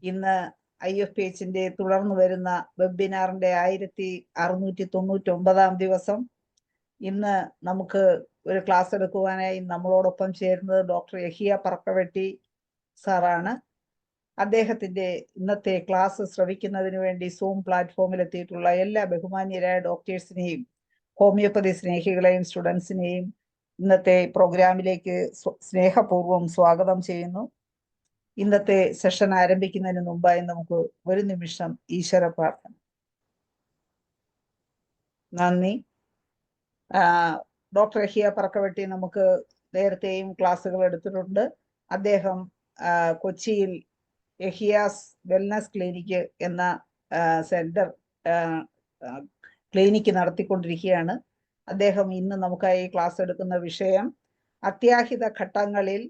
ഇന്ന് IFPHന്റെ തുടർന്ന് വരുന്ന വെബിനാറിന്റെ 1699 ദിവസം. ഇന്ന് നമുക്ക് ഒരു ക്ലാസ് എടുക്കുവാനായി നമ്മളോടൊപ്പം ചേരുന്നത് ഡോക്ടർ യഹിയ പറക്കവെട്ടി സാറാണ്. അദ്ദേഹത്തിന്റെ ഇന്നത്തെ ക്ലാസ് ശ്രവിക്കുന്നതിന് വേണ്ടി സൂം പ്ലാറ്റ്ഫോമിൽ എത്തിയിട്ടുള്ള എല്ലാ ബഹുമാന്യരായ ഡോക്ടേഴ്സിനെയും ഹോമിയോപ്പതി സ്നേഹികളെയും സ്റ്റുഡൻസിനെയും ഇന്നത്തെ പ്രോഗ്രാമിലേക്ക് സ്നേഹപൂർവ്വം സ്വാഗതം ചെയ്യുന്നു. ഇന്നത്തെ സെഷൻ ആരംഭിക്കുന്നതിന് മുമ്പായി നമുക്ക് ഒരു നിമിഷം ഈശ്വര പ്രാർത്ഥന. നന്ദി. ഡോക്ടർ യഹിയ പറക്കവെട്ടി നമുക്ക് നേരത്തെയും ക്ലാസ്സുകൾ എടുത്തിട്ടുണ്ട്. അദ്ദേഹം കൊച്ചിയിൽ യഹിയാസ് വെൽനസ് ക്ലിനിക്ക് എന്ന സെന്റർ ക്ലിനിക്ക് നടത്തിക്കൊണ്ടിരിക്കുകയാണ്. അദ്ദേഹം ഇന്ന് നമുക്കായി ക്ലാസ് എടുക്കുന്ന വിഷയം അത്യാഹിത ഘട്ടങ്ങളിൽ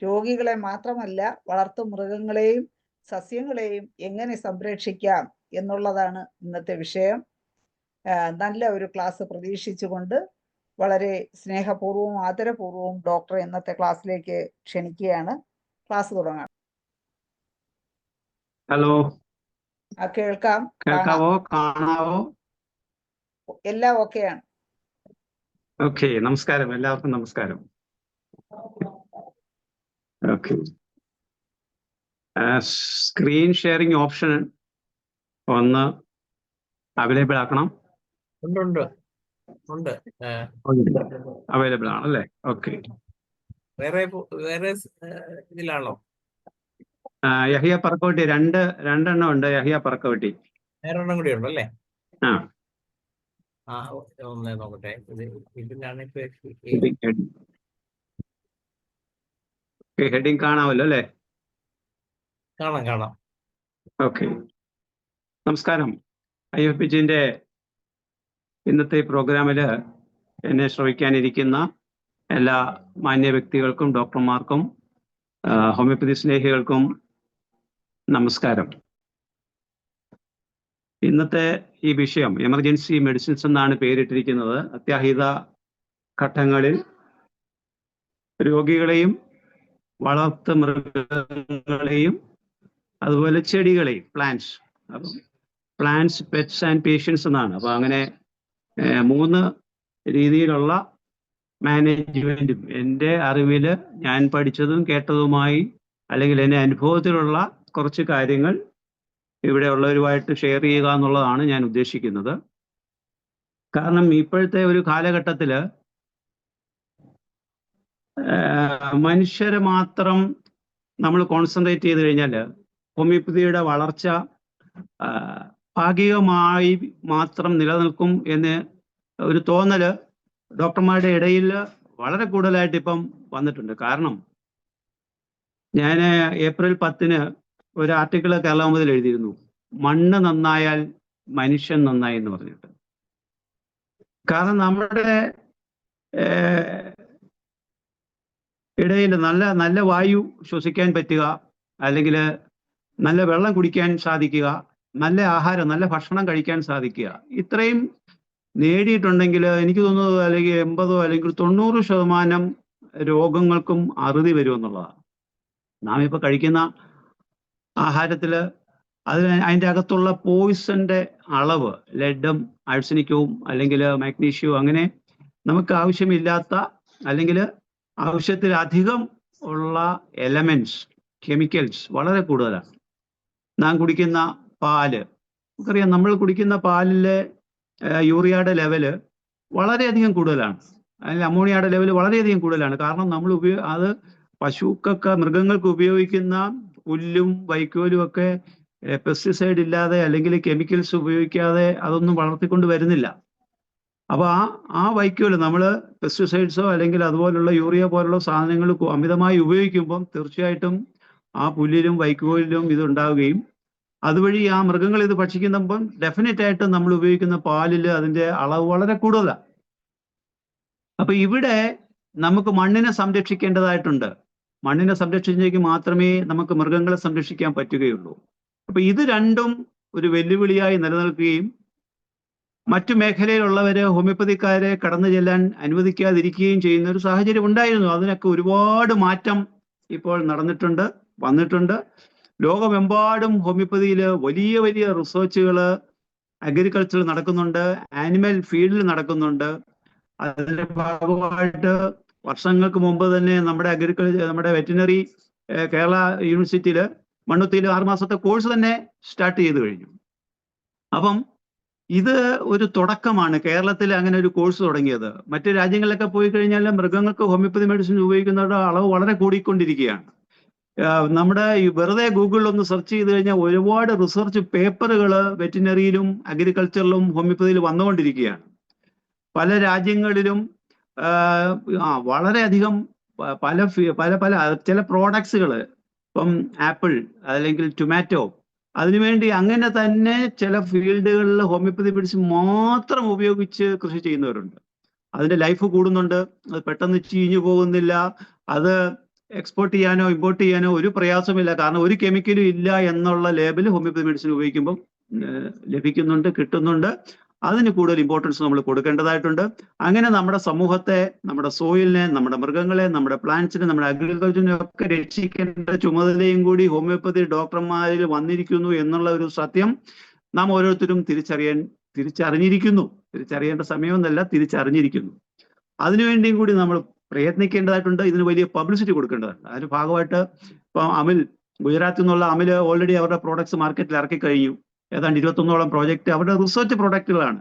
രോഗികളെ മാത്രമല്ല വളർത്തു മൃഗങ്ങളെയും സസ്യങ്ങളെയും എങ്ങനെ സംരക്ഷിക്കാം എന്നുള്ളതാണ് ഇന്നത്തെ വിഷയം. നല്ല ഒരു ക്ലാസ് പ്രതീക്ഷിച്ചുകൊണ്ട് വളരെ സ്നേഹപൂർവ്വവും ആദരപൂർവ്വവും ഡോക്ടറെ ഇന്നത്തെ ക്ലാസ്സിലേക്ക് ക്ഷണിക്കുകയാണ്. ക്ലാസ് തുടങ്ങാം. ഹലോ, കേൾക്കാം, കേൾക്കാവോ, കാണാവോ? എല്ലാം ഓക്കെയാണ്. ഓക്കെ, നമസ്കാരം, എല്ലാവർക്കും നമസ്കാരം. ഓക്കെ, സ്ക്രീൻ ഷെയറിംഗ് ഓപ്ഷൻ ഒന്ന് അവൈലബിൾ ആക്കണം. അവൈലബിൾ ആണല്ലേ? ഓക്കെ. വേറെ ഇതിലാണോ? യഹിയ പറക്കവെട്ടി രണ്ടെണ്ണം ഉണ്ട്. യഹിയ പറക്കവെട്ടി വേറെണ്ണം കൂടി ഉണ്ടല്ലേ? ആ, ഒന്ന് നോക്കട്ടെ. ഇതിലാണ് ഹെഡിങ് കാണാമല്ലോ അല്ലേ? കാണാം. ഓക്കെ, നമസ്കാരം. IFPHന്റെ ഇന്നത്തെ പ്രോഗ്രാമിൽ എന്നെ ശ്രവിക്കാനിരിക്കുന്ന എല്ലാ മാന്യ വ്യക്തികൾക്കും ഡോക്ടർമാർക്കും ഹോമിയോപ്പതി സ്നേഹികൾക്കും നമസ്കാരം. ഇന്നത്തെ ഈ വിഷയം എമർജൻസി മെഡിസിൻസ് എന്നാണ് പേരിട്ടിരിക്കുന്നത്. അത്യാഹിത ഘട്ടങ്ങളിൽ രോഗികളെയും വളർത്തു മൃഗങ്ങളെയും അതുപോലെ ചെടികളെയും പ്ലാന്റ്സ് പെറ്റ്സ് ആൻഡ് പേഷ്യൻസ് എന്നാണ്. അപ്പോൾ അങ്ങനെ 3 രീതിയിലുള്ള മാനേജ്മെന്റും എൻ്റെ അറിവിൽ ഞാൻ പഠിച്ചതും കേട്ടതുമായി അല്ലെങ്കിൽ എൻ്റെ അനുഭവത്തിലുള്ള കുറച്ച് കാര്യങ്ങൾ ഇവിടെ ഉള്ളവരുമായിട്ട് ഷെയർ ചെയ്യുക എന്നുള്ളതാണ് ഞാൻ ഉദ്ദേശിക്കുന്നത്. കാരണം ഇപ്പോഴത്തെ ഒരു കാലഘട്ടത്തിൽ മനുഷ്യരെ മാത്രം നമ്മൾ കോൺസെൻട്രേറ്റ് ചെയ്ത് കഴിഞ്ഞാൽ ഹോമിയോപ്പതിയുടെ വളർച്ച ഭാഗികമായി മാത്രം നിലനിൽക്കും എന്ന് ഒരു തോന്നല് ഡോക്ടർമാരുടെ ഇടയിൽ വളരെ കൂടുതലായിട്ട് ഇപ്പം വന്നിട്ടുണ്ട്. കാരണം ഞാൻ ഏപ്രിൽ 10 ഒരു ആർട്ടിക്കിൾ കേരളകൗമുദിയിൽ എഴുതിയിരുന്നു, മണ്ണ് നന്നായാൽ മനുഷ്യൻ നന്നായി എന്ന് പറഞ്ഞിട്ട്. കാരണം നമ്മുടെ ഇടയിൽ നല്ല വായു ശ്വസിക്കാൻ പറ്റുക, അല്ലെങ്കിൽ നല്ല വെള്ളം കുടിക്കാൻ സാധിക്കുക, നല്ല ആഹാരം നല്ല ഭക്ഷണം കഴിക്കാൻ സാധിക്കുക, ഇത്രയും നേടിയിട്ടുണ്ടെങ്കിൽ എനിക്ക് തോന്നുന്നത് അല്ലെങ്കിൽ 80 അല്ലെങ്കിൽ 90% രോഗങ്ങൾക്കും അറുതി വരുമെന്നുള്ളതാണ്. നാം ഇപ്പോൾ കഴിക്കുന്ന ആഹാരത്തിൽ അതിൻ്റെ അകത്തുള്ള പോയിസന്റെ അളവ്, ലെഡും ആഴ്സനിക്കവും അല്ലെങ്കിൽ മാഗ്നീഷ്യവും അങ്ങനെ നമുക്ക് ആവശ്യമില്ലാത്ത അല്ലെങ്കിൽ ആവശ്യത്തിലധികം ഉള്ള എലമെന്റ്സ്, കെമിക്കൽസ് വളരെ കൂടുതലാണ്. നാം കുടിക്കുന്ന പാല്, നമുക്കറിയാം, നമ്മൾ കുടിക്കുന്ന പാലിലെ യൂറിയയുടെ ലെവല് വളരെയധികം കൂടുതലാണ്, അല്ലെങ്കിൽ അമോണിയയുടെ ലെവൽ വളരെയധികം കൂടുതലാണ്. കാരണം നമ്മൾ അത് മൃഗങ്ങൾക്ക് ഉപയോഗിക്കുന്ന പുല്ലും വൈക്കോലും ഒക്കെ പെസ്റ്റിസൈഡ് ഇല്ലാതെ അല്ലെങ്കിൽ കെമിക്കൽസ് ഉപയോഗിക്കാതെ അതൊന്നും വളർത്തിക്കൊണ്ട് വരുന്നില്ല. അപ്പോൾ ആ വൈക്കോല് നമ്മൾ പെസ്റ്റിസൈഡ്സോ അല്ലെങ്കിൽ അതുപോലുള്ള യൂറിയ പോലുള്ള സാധനങ്ങൾ അമിതമായി ഉപയോഗിക്കുമ്പം തീർച്ചയായിട്ടും ആ പുല്ലിലും വൈക്കോലിലും ഇതുണ്ടാവുകയും അതുവഴി ആ മൃഗങ്ങൾ ഇത് ഭക്ഷിക്കുമ്പം ഡെഫിനറ്റ് ആയിട്ട് നമ്മൾ ഉപയോഗിക്കുന്ന പാലിൽ അതിൻ്റെ അളവ് വളരെ കൂടുതലാണ്. അപ്പൊ ഇവിടെ നമുക്ക് മണ്ണിനെ സംരക്ഷിക്കേണ്ടതായിട്ടുണ്ട്. മണ്ണിനെ സംരക്ഷിച്ചെങ്കിൽ മാത്രമേ നമുക്ക് മൃഗങ്ങളെ സംരക്ഷിക്കാൻ പറ്റുകയുള്ളൂ. അപ്പൊ ഇത് രണ്ടും ഒരു വെല്ലുവിളിയായി നിലനിൽക്കുകയും മറ്റു മേഖലയിലുള്ളവരെ ഹോമിയോപ്പതിക്കാരെ കടന്നു ചെല്ലാൻ അനുവദിക്കാതിരിക്കുകയും ചെയ്യുന്ന ഒരു സാഹചര്യം ഉണ്ടായിരുന്നു. അതിനൊക്കെ ഒരുപാട് മാറ്റം ഇപ്പോൾ വന്നിട്ടുണ്ട്. ലോകമെമ്പാടും ഹോമിയോപ്പതിയിൽ വലിയ വലിയ റിസർച്ചുകൾ അഗ്രികൾച്ചറിൽ നടക്കുന്നുണ്ട്, ആനിമൽ ഫീൽഡിൽ നടക്കുന്നുണ്ട്. അതിന്റെ ഭാഗമായിട്ട് വർഷങ്ങൾക്ക് മുമ്പ് തന്നെ നമ്മുടെ വെറ്റിനറി കേരള യൂണിവേഴ്സിറ്റിയിൽ മണ്ണുത്തിയിൽ 6 മാസത്തെ കോഴ്സ് തന്നെ സ്റ്റാർട്ട് ചെയ്ത് കഴിഞ്ഞു. അപ്പം ഇത് ഒരു തുടക്കമാണ്. കേരളത്തിൽ അങ്ങനെ ഒരു കോഴ്സ് തുടങ്ങിയത്. മറ്റു രാജ്യങ്ങളിലൊക്കെ പോയി കഴിഞ്ഞാൽ മൃഗങ്ങൾക്ക് ഹോമിയോപ്പതി മെഡിസിൻ ഉപയോഗിക്കുന്നവരുടെ അളവ് വളരെ കൂടിക്കൊണ്ടിരിക്കുകയാണ്. നമ്മുടെ ഈ വെറുതെ ഗൂഗിളിൽ ഒന്ന് സെർച്ച് ചെയ്ത് കഴിഞ്ഞാൽ ഒരുപാട് റിസർച്ച് പേപ്പറുകൾ വെറ്റിനറിയിലും അഗ്രികൾച്ചറിലും ഹോമിയോപ്പതിയിൽ വന്നുകൊണ്ടിരിക്കുകയാണ്. പല രാജ്യങ്ങളിലും വളരെയധികം പല ചില പ്രോഡക്ട്സുകൾ, ഇപ്പം ആപ്പിൾ അല്ലെങ്കിൽ ടൊമാറ്റോ, അതിനുവേണ്ടി അങ്ങനെ തന്നെ ചില ഫീൽഡുകളിൽ ഹോമിയോപ്പതി മെഡിസിൻ മാത്രം ഉപയോഗിച്ച് കൃഷി ചെയ്യുന്നവരുണ്ട്. അതിന്റെ ലൈഫ് കൂടുന്നുണ്ട്, അത് പെട്ടെന്ന് ചീഞ്ഞു പോകുന്നില്ല, അത് എക്സ്പോർട്ട് ചെയ്യാനോ ഇമ്പോർട്ട് ചെയ്യാനോ ഒരു പ്രയാസമില്ല. കാരണം ഒരു കെമിക്കലും ഇല്ല എന്നുള്ള ലേബൽ ഹോമിയോപ്പതി മെഡിസിൻ ഉപയോഗിക്കുമ്പോൾ ലഭിക്കുന്നുണ്ട്, കിട്ടുന്നുണ്ട്. അതിന് കൂടുതൽ ഇമ്പോർട്ടൻസ് നമ്മൾ കൊടുക്കേണ്ടതായിട്ടുണ്ട്. അങ്ങനെ നമ്മുടെ സമൂഹത്തെ, നമ്മുടെ സോയിലിനെ, നമ്മുടെ മൃഗങ്ങളെ, നമ്മുടെ പ്ലാന്റ്സിനെ, നമ്മുടെ അഗ്രികൾച്ചറിനെ ഒക്കെ രക്ഷിക്കേണ്ട ചുമതലയും കൂടി ഹോമിയോപ്പതി ഡോക്ടർമാരിൽ വന്നിരിക്കുന്നു എന്നുള്ള ഒരു സത്യം നാം ഓരോരുത്തരും തിരിച്ചറിഞ്ഞിരിക്കുന്നു. തിരിച്ചറിയേണ്ട സമയമൊന്നല്ല, തിരിച്ചറിഞ്ഞിരിക്കുന്നു. അതിനുവേണ്ടിയും കൂടി നമ്മൾ പ്രയത്നിക്കേണ്ടതായിട്ടുണ്ട്. ഇതിന് വലിയ പബ്ലിസിറ്റി കൊടുക്കേണ്ടതുണ്ട്. അതിന് ഭാഗമായിട്ട് ഇപ്പം അമിൽ, ഗുജറാത്തിൽ നിന്നുള്ള അമിൽ ഓൾറെഡി അവരുടെ പ്രോഡക്ട്സ് മാർക്കറ്റിൽ ഇറക്കി കഴിഞ്ഞു. ഏതാണ്ട് 21ഓളം പ്രോജക്റ്റ് അവരുടെ റിസർച്ച് പ്രോഡക്റ്റുകളാണ്.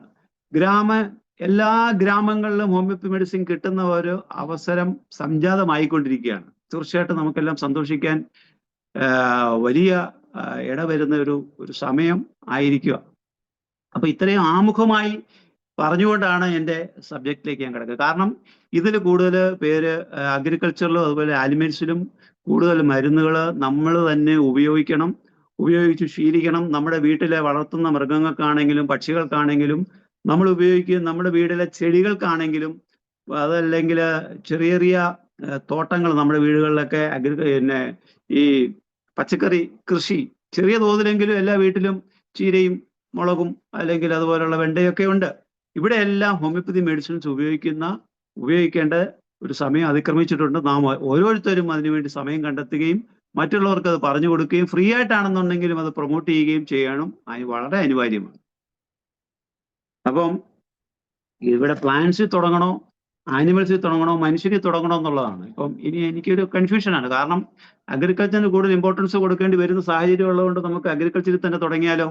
എല്ലാ ഗ്രാമങ്ങളിലും ഹോമിയോപ്പതി മെഡിസിൻ കിട്ടുന്ന ഒരു അവസരം സംജാതമായിക്കൊണ്ടിരിക്കുകയാണ്. തീർച്ചയായിട്ടും നമുക്കെല്ലാം സന്തോഷിക്കാൻ വലിയ ഇടവരുന്ന ഒരു സമയം ആയിരിക്കുക. അപ്പൊ ഇത്രയും ആമുഖമായി പറഞ്ഞുകൊണ്ടാണ് എൻ്റെ സബ്ജക്റ്റിലേക്ക് ഞാൻ കിടക്കുക. കാരണം ഇതിൽ കൂടുതൽ പേര് അഗ്രികൾച്ചറിലും അതുപോലെ ആനിമൽസിലും കൂടുതൽ മരുന്നുകൾ നമ്മൾ തന്നെ ഉപയോഗിച്ച് ശീലിക്കണം. നമ്മുടെ വീട്ടിലെ വളർത്തുന്ന മൃഗങ്ങൾക്കാണെങ്കിലും പക്ഷികൾക്കാണെങ്കിലും നമ്മൾ ഉപയോഗിക്കുന്ന നമ്മുടെ വീട്ടിലെ ചെടികൾക്കാണെങ്കിലും അതല്ലെങ്കിൽ ചെറിയ ചെറിയ തോട്ടങ്ങൾ നമ്മുടെ വീടുകളിലൊക്കെ ഈ പച്ചക്കറി കൃഷി ചെറിയ തോതിലെങ്കിലും എല്ലാ വീട്ടിലും ചീരയും മുളകും അല്ലെങ്കിൽ അതുപോലുള്ള വെണ്ടയൊക്കെ ഉണ്ട്. ഇവിടെ എല്ലാം ഹോമിയോപ്പതി മെഡിസിൻസ് ഉപയോഗിക്കേണ്ട ഒരു സമയം അതിക്രമിച്ചിട്ടുണ്ട്. നാം ഓരോരുത്തരും അതിനുവേണ്ടി സമയം കണ്ടെത്തുകയും മറ്റുള്ളവർക്ക് അത് പറഞ്ഞു കൊടുക്കുകയും ഫ്രീ ആയിട്ടാണെന്നുണ്ടെങ്കിലും അത് പ്രൊമോട്ട് ചെയ്യുകയും ചെയ്യണം. വളരെ അനിവാര്യമാണ്. അപ്പം ഇവിടെ പ്ലാന്റ്സിൽ തുടങ്ങണോ, ആനിമൽസിൽ തുടങ്ങണോ, മനുഷ്യരിൽ തുടങ്ങണോ എന്നുള്ളതാണ്. ഇപ്പം ഇനി എനിക്കൊരു കൺഫ്യൂഷനാണ്. കാരണം അഗ്രികൾച്ചറിന് കൂടുതൽ ഇമ്പോർട്ടൻസ് കൊടുക്കേണ്ടി വരുന്ന സാഹചര്യം ഉള്ളതുകൊണ്ട് നമുക്ക് അഗ്രികൾച്ചറിൽ തന്നെ തുടങ്ങിയാലോ?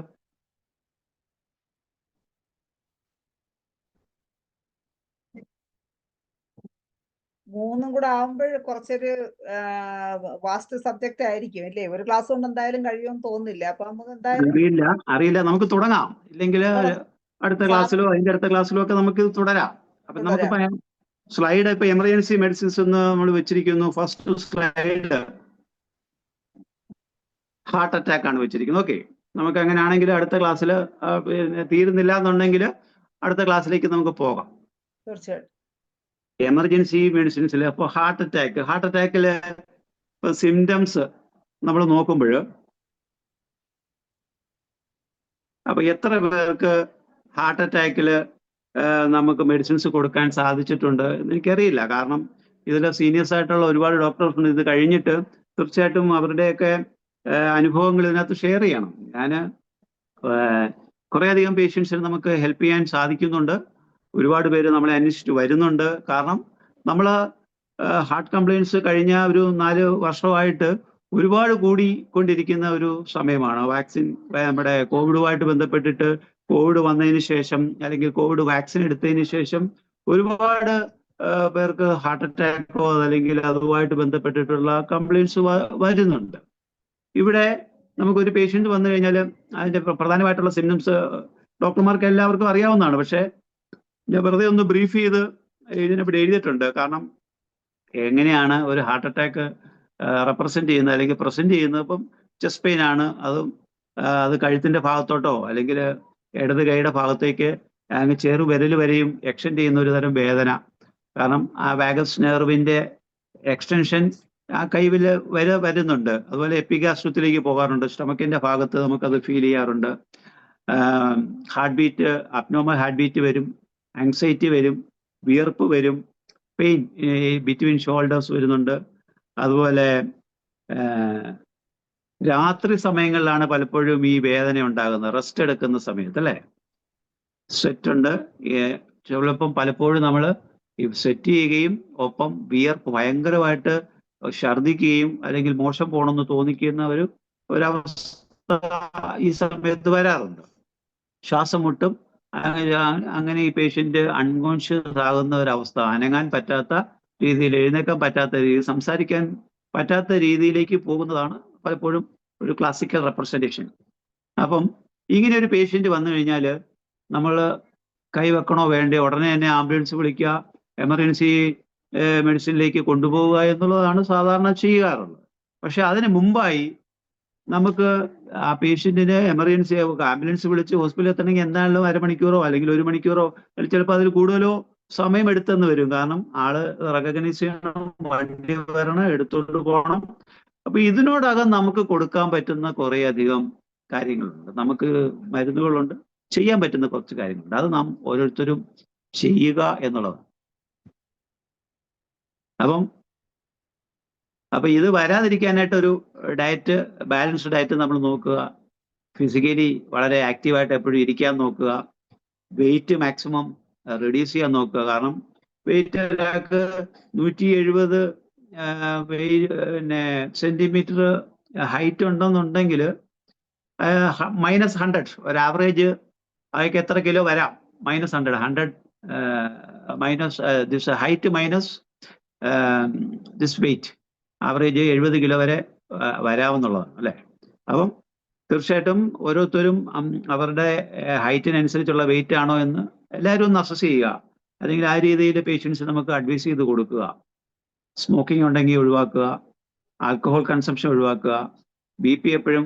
മൂന്നും കൂടെ ആവുമ്പോൾ കുറച്ചൊരു വാസ്റ്റ് സബ്ജക്റ്റ് ആയിരിക്കും അല്ലേ? ഒരു ക്ലാസ് കൊണ്ട് എന്തായാലും കഴിയുമെന്ന് തോന്നുന്നില്ല. അപ്പൊ നമുക്ക് എന്തായാലും അറിയില്ല നമുക്ക് തുടങ്ങാം. ഇല്ലെങ്കിൽ അടുത്ത ക്ലാസ്സിലോ അതിന്റെ അടുത്ത ക്ലാസ്സിലോ ഒക്കെ നമുക്ക് തുടരാം. അപ്പൊ നമുക്ക് സ്ലൈഡ് ഇപ്പൊ എമർജൻസി മെഡിസിൻസ് എന്ന് നമ്മൾ വെച്ചിരിക്കുന്നു. ഫസ്റ്റ് സ്ലൈഡ് ഹാർട്ട് അറ്റാക്ക് ആണ് വെച്ചിരിക്കുന്നത്. ഓക്കെ, നമുക്ക് അങ്ങനെയാണെങ്കിൽ അടുത്ത ക്ലാസ്സിൽ തീരുന്നില്ല എന്നുണ്ടെങ്കിൽ അടുത്ത ക്ലാസ്സിലേക്ക് നമുക്ക് പോകാം. തീർച്ചയായിട്ടും എമർജൻസി മെഡിസിൻസിൽ അപ്പോൾ ഹാർട്ട് അറ്റാക്കില് ഇപ്പൊ സിംറ്റംസ് നമ്മൾ നോക്കുമ്പോൾ അപ്പൊ എത്ര പേർക്ക് ഹാർട്ട് അറ്റാക്കിൽ നമുക്ക് മെഡിസിൻസ് കൊടുക്കാൻ സാധിച്ചിട്ടുണ്ട് എന്ന് എനിക്കറിയില്ല. കാരണം ഇതിൽ സീനിയേഴ്സ് ആയിട്ടുള്ള ഒരുപാട് ഡോക്ടേഴ്സ് ഉണ്ട്. ഇത് കഴിഞ്ഞിട്ട് തീർച്ചയായിട്ടും അവരുടെയൊക്കെ അനുഭവങ്ങൾ ഇതിനകത്ത് ഷെയർ ചെയ്യണം. ഞാൻ കുറേയധികം പേഷ്യൻസിന് നമുക്ക് ഹെൽപ്പ് ചെയ്യാൻ സാധിക്കുന്നുണ്ട്. ഒരുപാട് പേര് നമ്മളെ അന്വേഷിച്ച് വരുന്നുണ്ട്. കാരണം നമ്മൾ ഹാർട്ട് കംപ്ലയിൻസ് കഴിഞ്ഞ ഒരു 4 വർഷമായിട്ട് ഒരുപാട് കൂടിക്കൊണ്ടിരിക്കുന്ന ഒരു സമയമാണ്. വാക്സിൻ നമ്മുടെ കോവിഡുമായിട്ട് ബന്ധപ്പെട്ടിട്ട് കോവിഡ് വന്നതിന് ശേഷം അല്ലെങ്കിൽ കോവിഡ് വാക്സിൻ എടുത്തതിന് ശേഷം ഒരുപാട് പേർക്ക് ഹാർട്ട് അറ്റാക്കോ അല്ലെങ്കിൽ അതുമായിട്ട് ബന്ധപ്പെട്ടിട്ടുള്ള കംപ്ലയിൻസ് വരുന്നുണ്ട്. ഇവിടെ നമുക്കൊരു പേഷ്യൻ്റ് വന്നു കഴിഞ്ഞാൽ അതിൻ്റെ പ്രധാനമായിട്ടുള്ള സിംറ്റംസ് ഡോക്ടർമാർക്ക് എല്ലാവർക്കും അറിയാവുന്നതാണ്. പക്ഷേ ഞാൻ വെറുതെ ഒന്ന് ബ്രീഫ് ചെയ്ത് ഇതിനെപ്പറ്റി എഴുതിയിട്ടുണ്ട്. കാരണം എങ്ങനെയാണ് ഒരു ഹാർട്ട് അറ്റാക്ക് റെപ്രസെന്റ് ചെയ്യുന്നത് അല്ലെങ്കിൽ പ്രസന്റ് ചെയ്യുന്നത്. ഇപ്പം ചെസ്റ്റ് പെയിൻ ആണ്, അത് കഴുത്തിന്റെ ഭാഗത്തോട്ടോ അല്ലെങ്കിൽ ഇടത് കൈയുടെ ഭാഗത്തേക്ക് അങ്ങ് ചെറുവിരൽ വരെയും എക്സ്റ്റെൻഡ് ചെയ്യുന്ന ഒരു തരം വേദന. കാരണം ആ വാഗസ് നെർവിന്റെ എക്സ്റ്റൻഷൻ ആ കൈവിൽ വരുന്നുണ്ട്. അതുപോലെ എപ്പിഗാസ്ട്രത്തിലേക്ക് പോകാറുണ്ട്. സ്റ്റൊമക്കിന്റെ ഭാഗത്ത് നമുക്കത് ഫീൽ ചെയ്യാറുണ്ട്. Heart beat, abnormal heart beat വരും, ആങ്സൈറ്റി വരും, വിയർപ്പ് വരും, പെയിൻ ബിറ്റ്വീൻ ഷോൾഡേഴ്സ് വരുന്നുണ്ട്. അതുപോലെ രാത്രി സമയങ്ങളിലാണ് പലപ്പോഴും ഈ വേദന ഉണ്ടാകുന്നത്, റെസ്റ്റ് എടുക്കുന്ന സമയത്ത് അല്ലേ. സ്വെറ്റ് ഉണ്ട്, ചിലപ്പം പലപ്പോഴും നമ്മൾ സ്വെറ്റ് ചെയ്യുകയും ഒപ്പം വിയർപ്പ് ഭയങ്കരമായിട്ട് ഛർദ്ദിക്കുകയും അല്ലെങ്കിൽ മോശം പോകണമെന്ന് തോന്നിക്കുന്ന ഒരവസ്ഥ ഈ സമയത്ത് വരാറുണ്ട്. ശ്വാസം മുട്ടും, അങ്ങനെ ഈ പേഷ്യന്റ് അൺകോൺഷ്യസ് ആകുന്ന ഒരവസ്ഥ, അനങ്ങാൻ പറ്റാത്ത രീതിയിൽ, എഴുന്നേക്കാൻ പറ്റാത്ത രീതിയിൽ, സംസാരിക്കാൻ പറ്റാത്ത രീതിയിലേക്ക് പോകുന്നതാണ് പലപ്പോഴും ഒരു ക്ലാസിക്കൽ റെപ്രസെന്റേഷൻ. അപ്പം ഇങ്ങനെ ഒരു പേഷ്യന്റ് വന്നു കഴിഞ്ഞാൽ നമ്മൾ കൈവെക്കണോ വേണ്ടയോ, ഉടനെ തന്നെ ആംബുലൻസ് വിളിക്കുക, എമർജൻസി മെഡിസിനിലേക്ക് കൊണ്ടുപോവുക എന്നുള്ളതാണ് സാധാരണ ചെയ്യാറുള്ളത്. പക്ഷെ അതിന് മുമ്പായി നമുക്ക് ആ പേഷ്യന്റിന് എമർജൻസി ആംബുലൻസ് വിളിച്ച് ഹോസ്പിറ്റലിൽ എത്തണമെങ്കിൽ എന്തായാലും അരമണിക്കൂറോ അല്ലെങ്കിൽ 1 മണിക്കൂറോ അല്ലെങ്കിൽ ചിലപ്പോൾ അതിൽ കൂടുതലോ സമയം എടുത്തെന്ന് വരും. കാരണം ആള് റെക്കഗ്നൈസ് ചെയ്യണം, വണ്ടി വരണം, എടുത്തോണ്ട് പോകണം. അപ്പൊ ഇതിനോടകം നമുക്ക് കൊടുക്കാൻ പറ്റുന്ന കുറേ അധികം കാര്യങ്ങളുണ്ട്, നമുക്ക് മരുന്നുകളുണ്ട്, ചെയ്യാൻ പറ്റുന്ന കുറച്ച് കാര്യങ്ങളുണ്ട്. അത് നാം ഓരോരുത്തരും ചെയ്യുക എന്നുള്ളതാണ്. അപ്പൊ ഇത് വരാതിരിക്കാനായിട്ട് ഒരു ഡയറ്റ്, ബാലൻസ്ഡ് ഡയറ്റ് നമ്മൾ നോക്കുക. ഫിസിക്കലി വളരെ ആക്റ്റീവായിട്ട് എപ്പോഴും ഇരിക്കാൻ നോക്കുക. വെയിറ്റ് മാക്സിമം റെഡ്യൂസ് ചെയ്യാൻ നോക്കുക. കാരണം വെയിറ്റ് ഒരാൾക്ക് 170 സെന്റിമീറ്റർ ഹൈറ്റ് ഉണ്ടെന്നുണ്ടെങ്കിൽ -100 ഒരു ആവറേജ് അതൊക്കെ എത്ര കിലോ വരാം? -100 minus this height minus this weight, average 70 kilo വരെ വരാമെന്നുള്ളതാണ് അല്ലേ. അപ്പം തീർച്ചയായിട്ടും ഓരോരുത്തരും അവരുടെ ഹൈറ്റിനനുസരിച്ചുള്ള വെയിറ്റ് ആണോ എന്ന് എല്ലാവരും ഒന്ന് അസസ് ചെയ്യുക. അല്ലെങ്കിൽ ആ രീതിയിൽ പേഷ്യൻസ് നമുക്ക് അഡ്വൈസ് ചെയ്ത് കൊടുക്കുക. സ്മോക്കിംഗ് ഉണ്ടെങ്കിൽ ഒഴിവാക്കുക, ആൽക്കഹോൾ കൺസംഷൻ ഒഴിവാക്കുക, BP എപ്പോഴും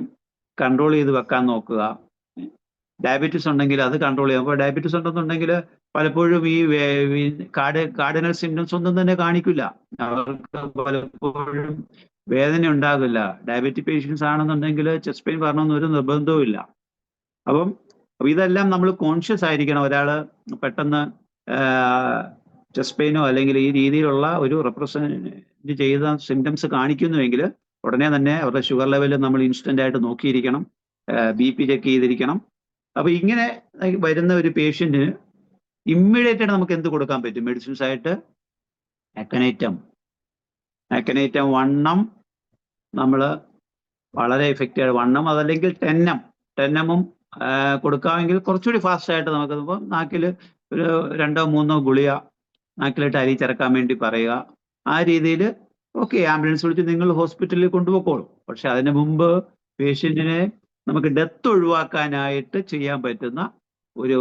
കൺട്രോൾ ചെയ്ത് വെക്കാൻ നോക്കുക. ഡയബറ്റീസ് ഉണ്ടെങ്കിൽ അത് കൺട്രോൾ ചെയ്യാം. അപ്പോൾ ഡയബറ്റീസ് ഉണ്ടെന്നുണ്ടെങ്കിൽ പലപ്പോഴും ഈ കാർഡിനൽ സിംറ്റംസ് ഒന്നും തന്നെ കാണിക്കില്ല, അവർക്ക് പലപ്പോഴും വേദന ഉണ്ടാകില്ല. ഡയബറ്റിക് പേഷ്യൻസ് ആണെന്നുണ്ടെങ്കിൽ ചെസ്റ്റ് പെയിൻ വരണമെന്ന് ഒരു നിർബന്ധവും ഇല്ല. അപ്പം ഇതെല്ലാം നമ്മൾ കോൺഷ്യസ് ആയിരിക്കണം. ഒരാള് പെട്ടെന്ന് ചെസ്റ്റ് പെയിനോ അല്ലെങ്കിൽ ഈ രീതിയിലുള്ള ഒരു റെപ്രസെന്റ് ചെയ്ത സിംറ്റംസ് കാണിക്കുന്നുവെങ്കിൽ ഉടനെ തന്നെ അവരുടെ ഷുഗർ ലെവൽ നമ്മൾ ഇൻസ്റ്റന്റ് ആയിട്ട് നോക്കിയിരിക്കണം, BP ചെക്ക് ചെയ്തിരിക്കണം. അപ്പൊ ഇങ്ങനെ വരുന്ന ഒരു പേഷ്യന്റിന് ഇമ്മീഡിയറ്റ് ആയിട്ട് നമുക്ക് എന്ത് കൊടുക്കാൻ പറ്റും മെഡിസിൻസ് ആയിട്ട്? അക്കനൈറ്റം വണ്ണം നമ്മൾ വളരെ എഫക്റ്റീവ് ആണ്. വണ്ണം അതല്ലെങ്കിൽ ടെന്നമും കൊടുക്കാമെങ്കിൽ കുറച്ചുകൂടി ഫാസ്റ്റ് ആയിട്ട് നമുക്ക് ഇപ്പോൾ നാക്കിൽ ഒരു 2-3 ഗുളിക നാക്കിലിട്ട് അരിച്ചിറക്കാൻ വേണ്ടി പറയുക. ആ രീതിയിൽ ഓക്കെ, ആംബുലൻസ് വിളിച്ച് നിങ്ങൾ ഹോസ്പിറ്റലിൽ കൊണ്ടുപോയിക്കോളും. പക്ഷെ അതിന് മുമ്പ് പേഷ്യന്റിനെ നമുക്ക് ഡെത്ത് ഒഴിവാക്കാനായിട്ട് ചെയ്യാൻ പറ്റുന്ന ഒരു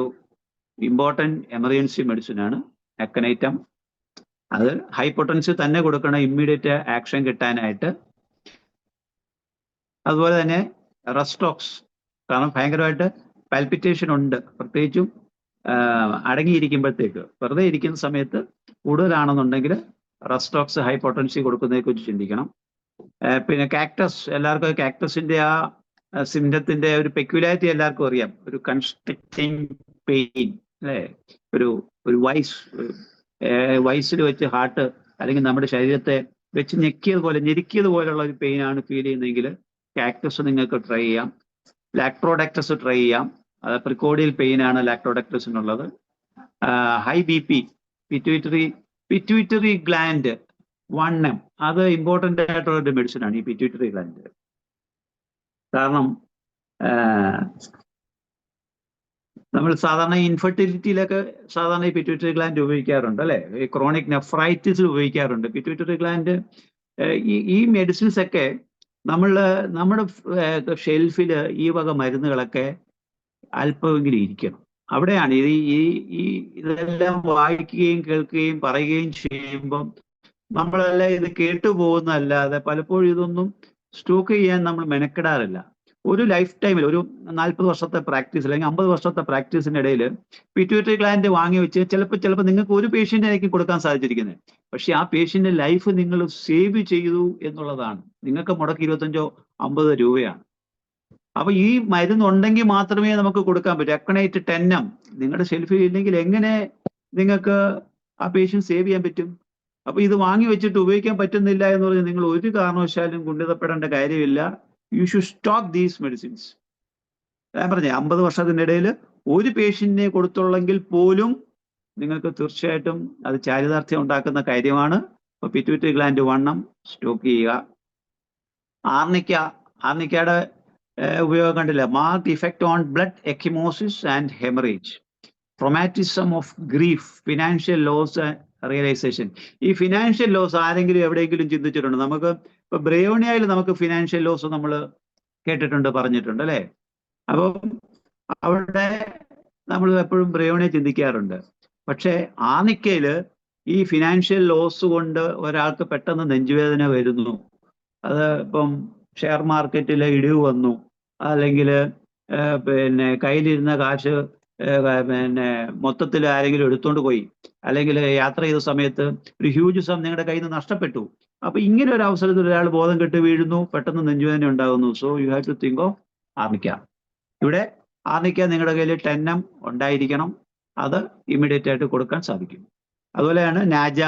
ഇമ്പോർട്ടൻറ്റ് എമർജൻസി മെഡിസിനാണ് അക്കനൈറ്റം. അത് ഹൈ പൊട്ടൻസി തന്നെ കൊടുക്കണം ഇമ്മീഡിയറ്റ് ആക്ഷൻ കിട്ടാനായിട്ട്. അതുപോലെ തന്നെ റെസ്റ്റോക്സ്, കാരണം ഭയങ്കരമായിട്ട് പാൽപിറ്റേഷൻ ഉണ്ട്, പ്രത്യേകിച്ചും അടങ്ങിയിരിക്കുമ്പോഴത്തേക്ക്. വെറുതെ ഇരിക്കുന്ന സമയത്ത് കൂടുതലാണെന്നുണ്ടെങ്കിൽ റെസ്റ്റോക്സ് ഹൈ പൊട്ടൻസി കൊടുക്കുന്നതിനെ കുറിച്ച് ചിന്തിക്കണം. പിന്നെ കാക്ടസ്, എല്ലാവർക്കും കാക്ടസിന്റെ ആ സിംറ്റത്തിന്റെ ഒരു പെക്യുലാരിറ്റി എല്ലാവർക്കും അറിയാം. ഒരു കൺസ്ട്രിക്റ്റിംഗ് പെയിൻ അല്ലേ, ഒരു വയസ്സിൽ വെച്ച് ഹാർട്ട് അല്ലെങ്കിൽ നമ്മുടെ ശരീരത്തെ വെച്ച് ഞെരിക്കിയത് പോലുള്ള ഒരു പെയിൻ ആണ് ഫീൽ ചെയ്യുന്നതെങ്കിൽ കാക്ടസ് നിങ്ങൾക്ക് ട്രൈ ചെയ്യാം. ലാക്ടോഡക്ടസ് ട്രൈ ചെയ്യാം. അത് പ്രിക്കോഡിയൽ പെയിൻ ആണ് ലാക്ടോഡക്ടസിനുള്ളത്. High BP, pituitary gland 1M, അത് ഇമ്പോർട്ടൻ്റ് ആയിട്ടുള്ള ഒരു മെഡിസിൻ ആണ് ഈ പിറ്റ്യൂട്ടറി ഗ്ലാൻഡ്. കാരണം നമ്മൾ സാധാരണ ഇൻഫെർട്ടിലിറ്റിയിലൊക്കെ സാധാരണ ഈ പിറ്റ്യൂട്ടറി ഗ്ലാൻഡ് ഉപയോഗിക്കാറുണ്ട് അല്ലേ, ഈ ക്രോണിക് നെഫ്രൈറ്റിസിൽ ഉപയോഗിക്കാറുണ്ട് പിറ്റ്യൂട്ടറി ഗ്ലാൻഡ്. ഈ മെഡിസിൻസ് ഒക്കെ നമ്മുടെ ഷെൽഫിൽ ഈ വക മരുന്നുകളൊക്കെ അല്പമെങ്കിലും ഇരിക്കണം. അവിടെയാണ് ഇതെല്ലാം വായിക്കുകയും കേൾക്കുകയും പറയുകയും ചെയ്യുമ്പം നമ്മളെല്ലാം ഇത് കേട്ടുപോകുന്നതല്ലാതെ പലപ്പോഴും ഇതൊന്നും സ്റ്റോക്ക് ചെയ്യാൻ നമ്മൾ മെനക്കെടാറില്ല. ഒരു ലൈഫ് ടൈമിൽ ഒരു 40 വർഷത്തെ പ്രാക്ടീസ് അല്ലെങ്കിൽ 50 വർഷത്തെ പ്രാക്ടീസിന്റെ ഇടയിൽ പിറ്റ്യൂട്ടറി ഗ്ലാൻഡ് വാങ്ങി വെച്ച് ചിലപ്പോൾ നിങ്ങൾക്ക് ഒരു പേഷ്യന്റിനായിരിക്കും കൊടുക്കാൻ സാധിച്ചിരിക്കുന്നത്. പക്ഷെ ആ പേഷ്യന്റ് ലൈഫ് നിങ്ങൾ സേവ് ചെയ്തു എന്നുള്ളതാണ്. നിങ്ങൾക്ക് മുടക്ക് 25-50 രൂപയാണ്. അപ്പൊ ഈ മരുന്ന് ഉണ്ടെങ്കിൽ മാത്രമേ നമുക്ക് കൊടുക്കാൻ പറ്റൂ. അക്കണൈറ്റ് 10M നിങ്ങളുടെ ഷെൽഫിൽ ഇല്ലെങ്കിൽ എങ്ങനെ നിങ്ങൾക്ക് ആ പേഷ്യന്റ് സേവ് ചെയ്യാൻ പറ്റും? അപ്പൊ ഇത് വാങ്ങി വെച്ചിട്ട് ഉപയോഗിക്കാൻ പറ്റുന്നില്ല എന്ന് പറഞ്ഞാൽ നിങ്ങൾ ഒരു കാരണവശാലും കുണ്ഠിതപ്പെടേണ്ട കാര്യമില്ല. You should stop these medicines. ഞാൻ പറഞ്ഞേ 50 വർഷത്തിനിടയിൽ ഒരു പേഷ്യന്റിനെ കൊടുത്തുള്ളെങ്കിൽ പോലും നിങ്ങൾക്ക് തീർച്ചയായിട്ടും അത് ചാരിതാർത്ഥ്യം ഉണ്ടാക്കുന്ന കാര്യമാണ്. ഇപ്പൊ പിറ്റ്യൂട്ടറി ഗ്ലാൻഡ് വണ്ണം സ്റ്റോക്ക് ചെയ്യുക. ആർണിക്കയുടെ ഉപയോഗം കണ്ടില്ല. Marked effect on blood ecchymosis and haemorrhage, traumatism of grief, financial loss, realisation. ഈ ഫിനാൻഷ്യൽ ലോസ് ആരെങ്കിലും എവിടെയെങ്കിലും ചിന്തിച്ചിട്ടുണ്ട്? നമുക്ക് ഇപ്പൊ ബ്രയോണിയയിൽ നമുക്ക് ഫിനാൻഷ്യൽ ലോസ് നമ്മൾ കേട്ടിട്ടുണ്ട്, പറഞ്ഞിട്ടുണ്ട് അല്ലേ? അപ്പം അവിടെ നമ്മൾ എപ്പോഴും ബ്രയോണിയെ ചിന്തിക്കാറുണ്ട്. പക്ഷെ ആർണിക്കയില് ഈ ഫിനാൻഷ്യൽ ലോസ് കൊണ്ട് ഒരാൾക്ക് പെട്ടെന്ന് നെഞ്ചുവേദന വരുന്നു, അത് ഇപ്പം ഷെയർ മാർക്കറ്റിൽ ഇടിവ് വന്നു, അല്ലെങ്കിൽ പിന്നെ കയ്യിലിരുന്ന കാശ് പിന്നെ മൊത്തത്തിൽ ആരെങ്കിലും എടുത്തോണ്ട് പോയി, അല്ലെങ്കിൽ യാത്ര ചെയ്ത സമയത്ത് ഒരു ഹ്യൂജ് സം നിങ്ങളുടെ കയ്യിൽ നിന്ന് നഷ്ടപ്പെട്ടു. അപ്പൊ ഇങ്ങനെ ഒരു അവസരത്തിൽ ഒരാൾ ബോധം കെട്ട് വീഴുന്നു, പെട്ടെന്ന് നെഞ്ചുവേദന ഉണ്ടാകുന്നു. So you have to think of arnica. ഇവിടെ ആർണിക്ക നിങ്ങളുടെ കയ്യിൽ 10 ഉണ്ടായിരിക്കണം. അത് ഇമ്മീഡിയറ്റ് ആയിട്ട് കൊടുക്കാൻ സാധിക്കും. അതുപോലെയാണ് നാജ,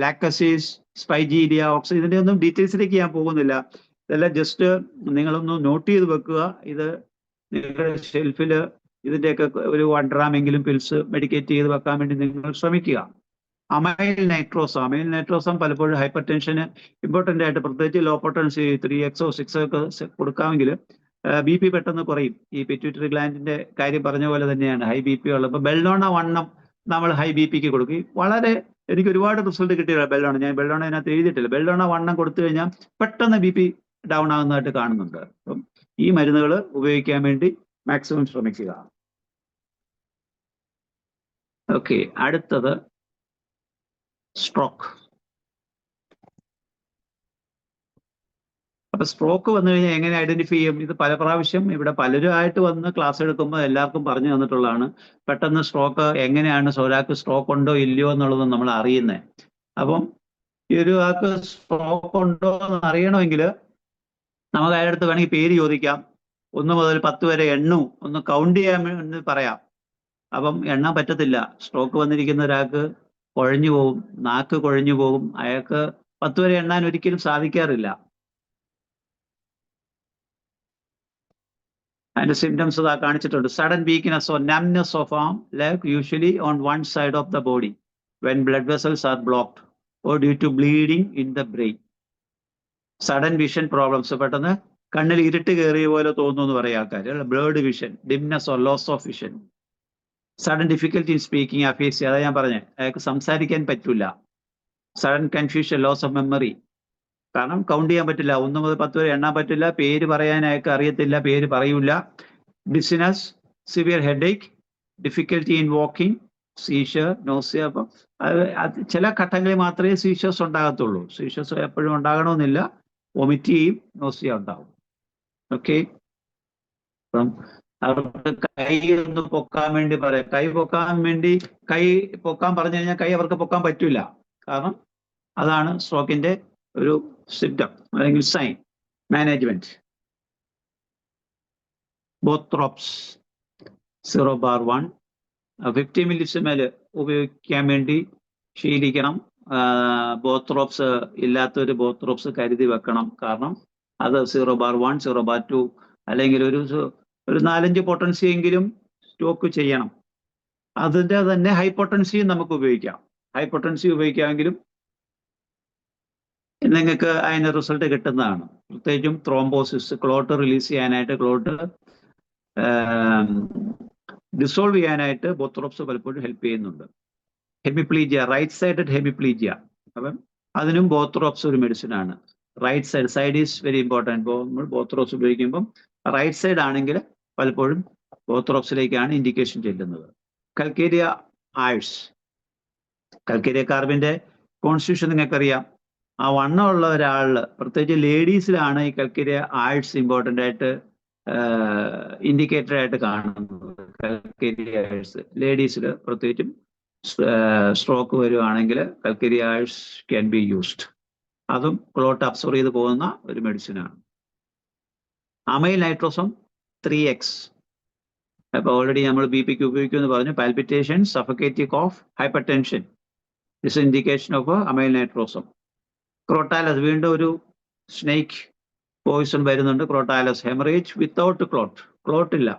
ലാക്ടസിസ്, സ്പൈജീരിയ, ഓക്സി, ഇതിന്റെ ഒന്നും ഡീറ്റെയിൽസിലേക്ക് ഞാൻ പോകുന്നില്ല. ഇതെല്ലാം ജസ്റ്റ് നിങ്ങളൊന്ന് നോട്ട് ചെയ്ത് വെക്കുക. ഇത് നിങ്ങളുടെ ഷെൽഫിൽ ഇതിന്റെയൊക്കെ ഒരു 1 gram എങ്കിലും പിൽസ് മെഡിക്കേറ്റ് ചെയ്ത് വെക്കാൻ വേണ്ടി നിങ്ങൾ ശ്രമിക്കുക. അമൈൽ നൈട്രോസം പലപ്പോഴും ഹൈപ്പർ ടെൻഷന് ഇമ്പോർട്ടൻ്റ് ആയിട്ട്, പ്രത്യേകിച്ച് ലോ പൊട്ടൻസി 3x 6 ഒക്കെ കൊടുക്കാമെങ്കിൽ BP പെട്ടെന്ന് കുറയും. ഈ പിറ്റ്യൂട്ടറി ഗ്ലാൻഡിന്റെ കാര്യം പറഞ്ഞ പോലെ തന്നെയാണ് ഹൈ BP ഉള്ളപ്പോൾ ബെൽഡോണ വണ്ണം നമ്മൾ ഹൈ BPക്ക് കൊടുക്കും. വളരെ എനിക്ക് ഒരുപാട് റിസൾട്ട് കിട്ടിയില്ല ബെൽഡോണ. ഞാൻ ബെൽഡോണ അതിനകത്ത് എഴുതിയിട്ടില്ല. ബെൽഡോണ വണ്ണം കൊടുത്തു കഴിഞ്ഞാൽ പെട്ടെന്ന് BP ഡൗൺ ആകുന്നതായിട്ട് കാണുന്നുണ്ട്. അപ്പം ഈ മരുന്നുകൾ ഉപയോഗിക്കാൻ വേണ്ടി മാക്സിമം ശ്രമിക്കുക. ഓക്കെ, അടുത്തത് സ്ട്രോക്ക്. അപ്പൊ സ്ട്രോക്ക് വന്നു കഴിഞ്ഞാൽ എങ്ങനെ ഐഡന്റിഫൈ ചെയ്യും? ഇത് പല പ്രാവശ്യം ഇവിടെ പലരും ആയിട്ട് വന്ന് ക്ലാസ് എടുക്കുമ്പോൾ എല്ലാവർക്കും പറഞ്ഞു തന്നിട്ടുള്ളതാണ്. പെട്ടെന്ന് സ്ട്രോക്ക് എങ്ങനെയാണ്, ഒരാൾക്ക് സ്ട്രോക്ക് ഉണ്ടോ ഇല്ലയോ എന്നുള്ളത് നമ്മൾ അറിയുന്നത്. അപ്പം ഈ ഒരു ആൾക്ക് സ്ട്രോക്ക് ഉണ്ടോ എന്ന് അറിയണമെങ്കിൽ നമുക്ക് അയാളുടെ അടുത്ത് വേണമെങ്കിൽ പേര് ചോദിക്കാം. 1 മുതൽ 10 വരെ എണ്ണു, ഒന്ന് കൗണ്ട് ചെയ്യാൻ എന്ന് പറയാം. അപ്പം എണ്ണാൻ പറ്റത്തില്ല. സ്ട്രോക്ക് വന്നിരിക്കുന്ന ഒരാൾക്ക് കുഴഞ്ഞു പോകും, നാക്ക് കുഴഞ്ഞു പോകും. അയാൾക്ക് 10 വരെ എണ്ണാൻ ഒരിക്കലും സാധിക്കാറില്ല. അതിന്റെ സിംറ്റംസ് ഇതാ കാണിച്ചിട്ടുണ്ട്. Sudden weakness or numbness of arm, leg, usually on one side of the body when blood vessels are blocked or due to bleeding in the brain. Sudden vision problems, പെട്ടെന്ന് കണ്ണിൽ ഇരുട്ട് കയറിയ പോലെ തോന്നുന്നു എന്ന് പറയാം ആൾക്കാർ. Blurred vision, dimness or loss of vision. Sudden difficulty in speaking, aphasia, അതാ ഞാൻ പറഞ്ഞത്, അയാൾക്ക് സംസാരിക്കാൻ പറ്റില്ല. Sudden confusion, loss of memory, കാരണം കൗണ്ട് ചെയ്യാൻ പറ്റില്ല. 1 മുതൽ 10 വരെ എണ്ണാൻ പറ്റില്ല. പേര് പറയാൻ അയാൾക്ക് അറിയത്തില്ല, പേര് പറയൂല. Dizziness, severe headache, difficulty in walking, seizure, nausea. അപ്പം അത് ചില ഘട്ടങ്ങളിൽ മാത്രമേ സീഷേഴ്സ് ഉണ്ടാകത്തുള്ളൂ. സീഷേഴ്സ് എപ്പോഴും ഉണ്ടാകണമെന്നില്ല. വൊമിറ്റ് ചെയ്യും, നോസിയ ഉണ്ടാവും. ഓക്കെ, അപ്പം അവർക്ക് കൈ ഒന്ന് പൊക്കാൻ വേണ്ടി പറയാം. കൈ പൊക്കാൻ പറഞ്ഞു കഴിഞ്ഞാൽ കൈ അവർക്ക് പൊക്കാൻ പറ്റില്ല. കാരണം അതാണ് സ്ട്രോക്കിന്റെ ഒരു സിംറ്റം അല്ലെങ്കിൽ സൈൻ. മാനേജ്മെന്റ്, ബോത്രോപ്സ് 0/1 50 മില്ലിസിമൽ ഉപയോഗിക്കാൻ വേണ്ടി ശീലിക്കണം. ബോത്രോപ്സ് ഇല്ലാത്തൊരു ബോത്രോപ്സ് കരുതി വെക്കണം. കാരണം അത് 0/1 0/2 അല്ലെങ്കിൽ ഒരു 4-5 പൊട്ടൻസി എങ്കിലും സ്റ്റോക്ക് ചെയ്യണം. അതിൻ്റെ തന്നെ ഹൈ പൊട്ടൻസിയും നമുക്ക് ഉപയോഗിക്കാം. ഹൈ പൊട്ടൻസി ഉപയോഗിക്കാമെങ്കിലും നിങ്ങൾക്ക് അതിന് റിസൾട്ട് കിട്ടുന്നതാണ്. പ്രത്യേകിച്ചും ത്രോംബോസിസ്, ക്ലോട്ട് റിലീസ് ചെയ്യാനായിട്ട്, ക്ലോട്ട് ഡിസോൾവ് ചെയ്യാനായിട്ട് ബോത്രോപ്സ് പലപ്പോഴും ഹെൽപ്പ് ചെയ്യുന്നുണ്ട്. ഹെമിപ്ലീജിയ, റൈറ്റ് സൈഡഡ് ഹെമിപ്ലീജിയ, അപ്പം അതിനും ബോത്രോപ്സ് ഒരു മെഡിസിൻ ആണ്. Right side is very important. ഇപ്പോൾ നമ്മൾ ബോത്രോപ്സ് ഉപയോഗിക്കുമ്പം റൈറ്റ് സൈഡ് ആണെങ്കിൽ പലപ്പോഴും ബോത്രോപ്സിലേക്കാണ് ഇൻഡിക്കേഷൻ ചെല്ലുന്നത്. കൽക്കേരിയ ആഴ്സ്, കൽക്കേരിയ കാർബിന്റെ കോൺസ്റ്റിറ്റ്യൂഷൻ നിങ്ങൾക്കറിയാം. ആ വണ്ണമുള്ള ഒരാളിൽ, പ്രത്യേകിച്ച് ലേഡീസിലാണ് ഈ കൽക്കേരിയ ആഴ്സ് ഇമ്പോർട്ടൻ്റ് ആയിട്ട് ഇൻഡിക്കേറ്റർ ആയിട്ട് കാണുന്നത്. കൽക്കേരിയ ആഴ്സ് ലേഡീസിൽ പ്രത്യേകിച്ചും സ്ട്രോക്ക് വരുവാണെങ്കിൽ calcarea ars can be used. അതും ക്ലോട്ട് അബ്സോർവ് ചെയ്ത് പോകുന്ന ഒരു മെഡിസിനാണ്. അമൈൽ നൈട്രോസം 3x, അപ്പോൾ ഓൾറെഡി നമ്മൾ BP-ക്ക് ഉപയോഗിക്കുമെന്ന് പറഞ്ഞു. Palpitation, suffocative cough, hypertension, this indication of amyl nitrosum. Crotalus വീണ്ടും ഒരു സ്നേക്ക് പോയിസൺ വരുന്നുണ്ട്, ക്രോട്ടാലസ് ഹെമറേജ് വിത്തൗട്ട് ക്ലോട്ട് ഇല്ല,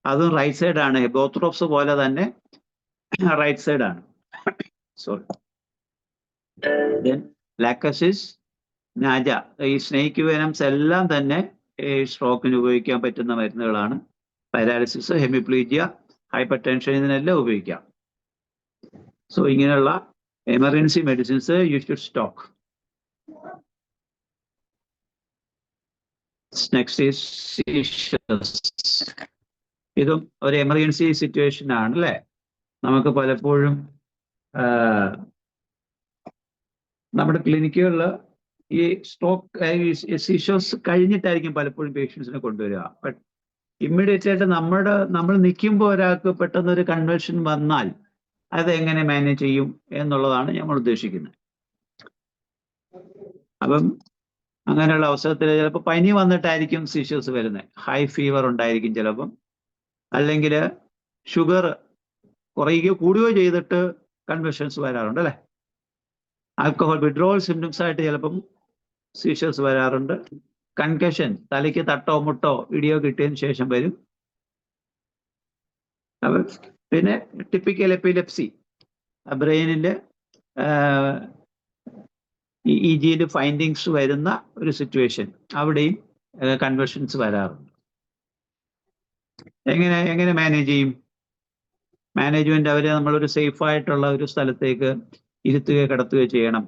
അതും റൈറ്റ് സൈഡ് ആണ്. ബോത്രോപ്സ് പോലെ തന്നെ റൈറ്റ് സൈഡ് ആണ്. സോറി. ലാക്കസിസ് നാജ, ഈ സ്നേക്ക് വെനംസ് എല്ലാം തന്നെ ഈ സ്ട്രോക്കിന് ഉപയോഗിക്കാൻ പറ്റുന്ന മരുന്നുകളാണ്. പാരാലിസിസ്, ഹെമിപ്ലീജിയ, ഹൈപ്പർ ടെൻഷൻ, ഇതിനെല്ലാം ഉപയോഗിക്കാം. സോ ഇങ്ങനെയുള്ള emergency medicines you should stock. Next is seizures. ഇതും ഒരു എമർജൻസി സിറ്റുവേഷൻ ആണ് അല്ലേ. നമുക്ക് പലപ്പോഴും നമ്മുടെ ക്ലിനിക്കുകളിൽ ഈ സ്ട്രോക്ക് സീഷേഴ്സ് കഴിഞ്ഞിട്ടായിരിക്കും പലപ്പോഴും പേഷ്യൻസിനെ കൊണ്ടുവരിക. ബട്ട് ഇമ്മീഡിയറ്റ് ആയിട്ട് നമ്മൾ നിൽക്കുമ്പോൾ ഒരാൾക്ക് പെട്ടെന്ന് ഒരു കൺവൾഷൻ വന്നാൽ അത് എങ്ങനെ മാനേജ് ചെയ്യും എന്നുള്ളതാണ് നമ്മൾ ഉദ്ദേശിക്കുന്നത്. അപ്പം അങ്ങനെയുള്ള അവസരത്തിൽ ചിലപ്പോൾ പനി വന്നിട്ടായിരിക്കും സീഷേഴ്സ് വരുന്നത്, ഹൈ ഫീവർ ഉണ്ടായിരിക്കും ചിലപ്പം, അല്ലെങ്കിൽ ഷുഗർ കുറയുകയോ കൂടുകയോ ചെയ്തിട്ട് കൺവൾഷൻസ് വരാറുണ്ട് അല്ലേ. ആൽക്കഹോൾ വിഡ്രോവൽ സിംറ്റംസ് ആയിട്ട് ചിലപ്പം സീഷേഴ്സ് വരാറുണ്ട്. കൺകഷൻ, തലയ്ക്ക് തട്ടോ മുട്ടോ ഇടിയോ കിട്ടിയതിന് ശേഷം വരും. അപ്പം പിന്നെ ടിപ്പിക്കൽ എപ്പിലെപ്സി, ബ്രെയിനിൻ്റെ EEG ഫൈൻഡിങ്സ് വരുന്ന ഒരു സിറ്റുവേഷൻ, അവിടെയും കൺവെർഷൻസ് വരാറുണ്ട്. എങ്ങനെ മാനേജ് ചെയ്യും? മാനേജ്മെന്റ് അവരെ നമ്മളൊരു സേഫ് ആയിട്ടുള്ള ഒരു സ്ഥലത്തേക്ക് ഇരുത്തുകയോ കിടത്തുകയോ ചെയ്യണം.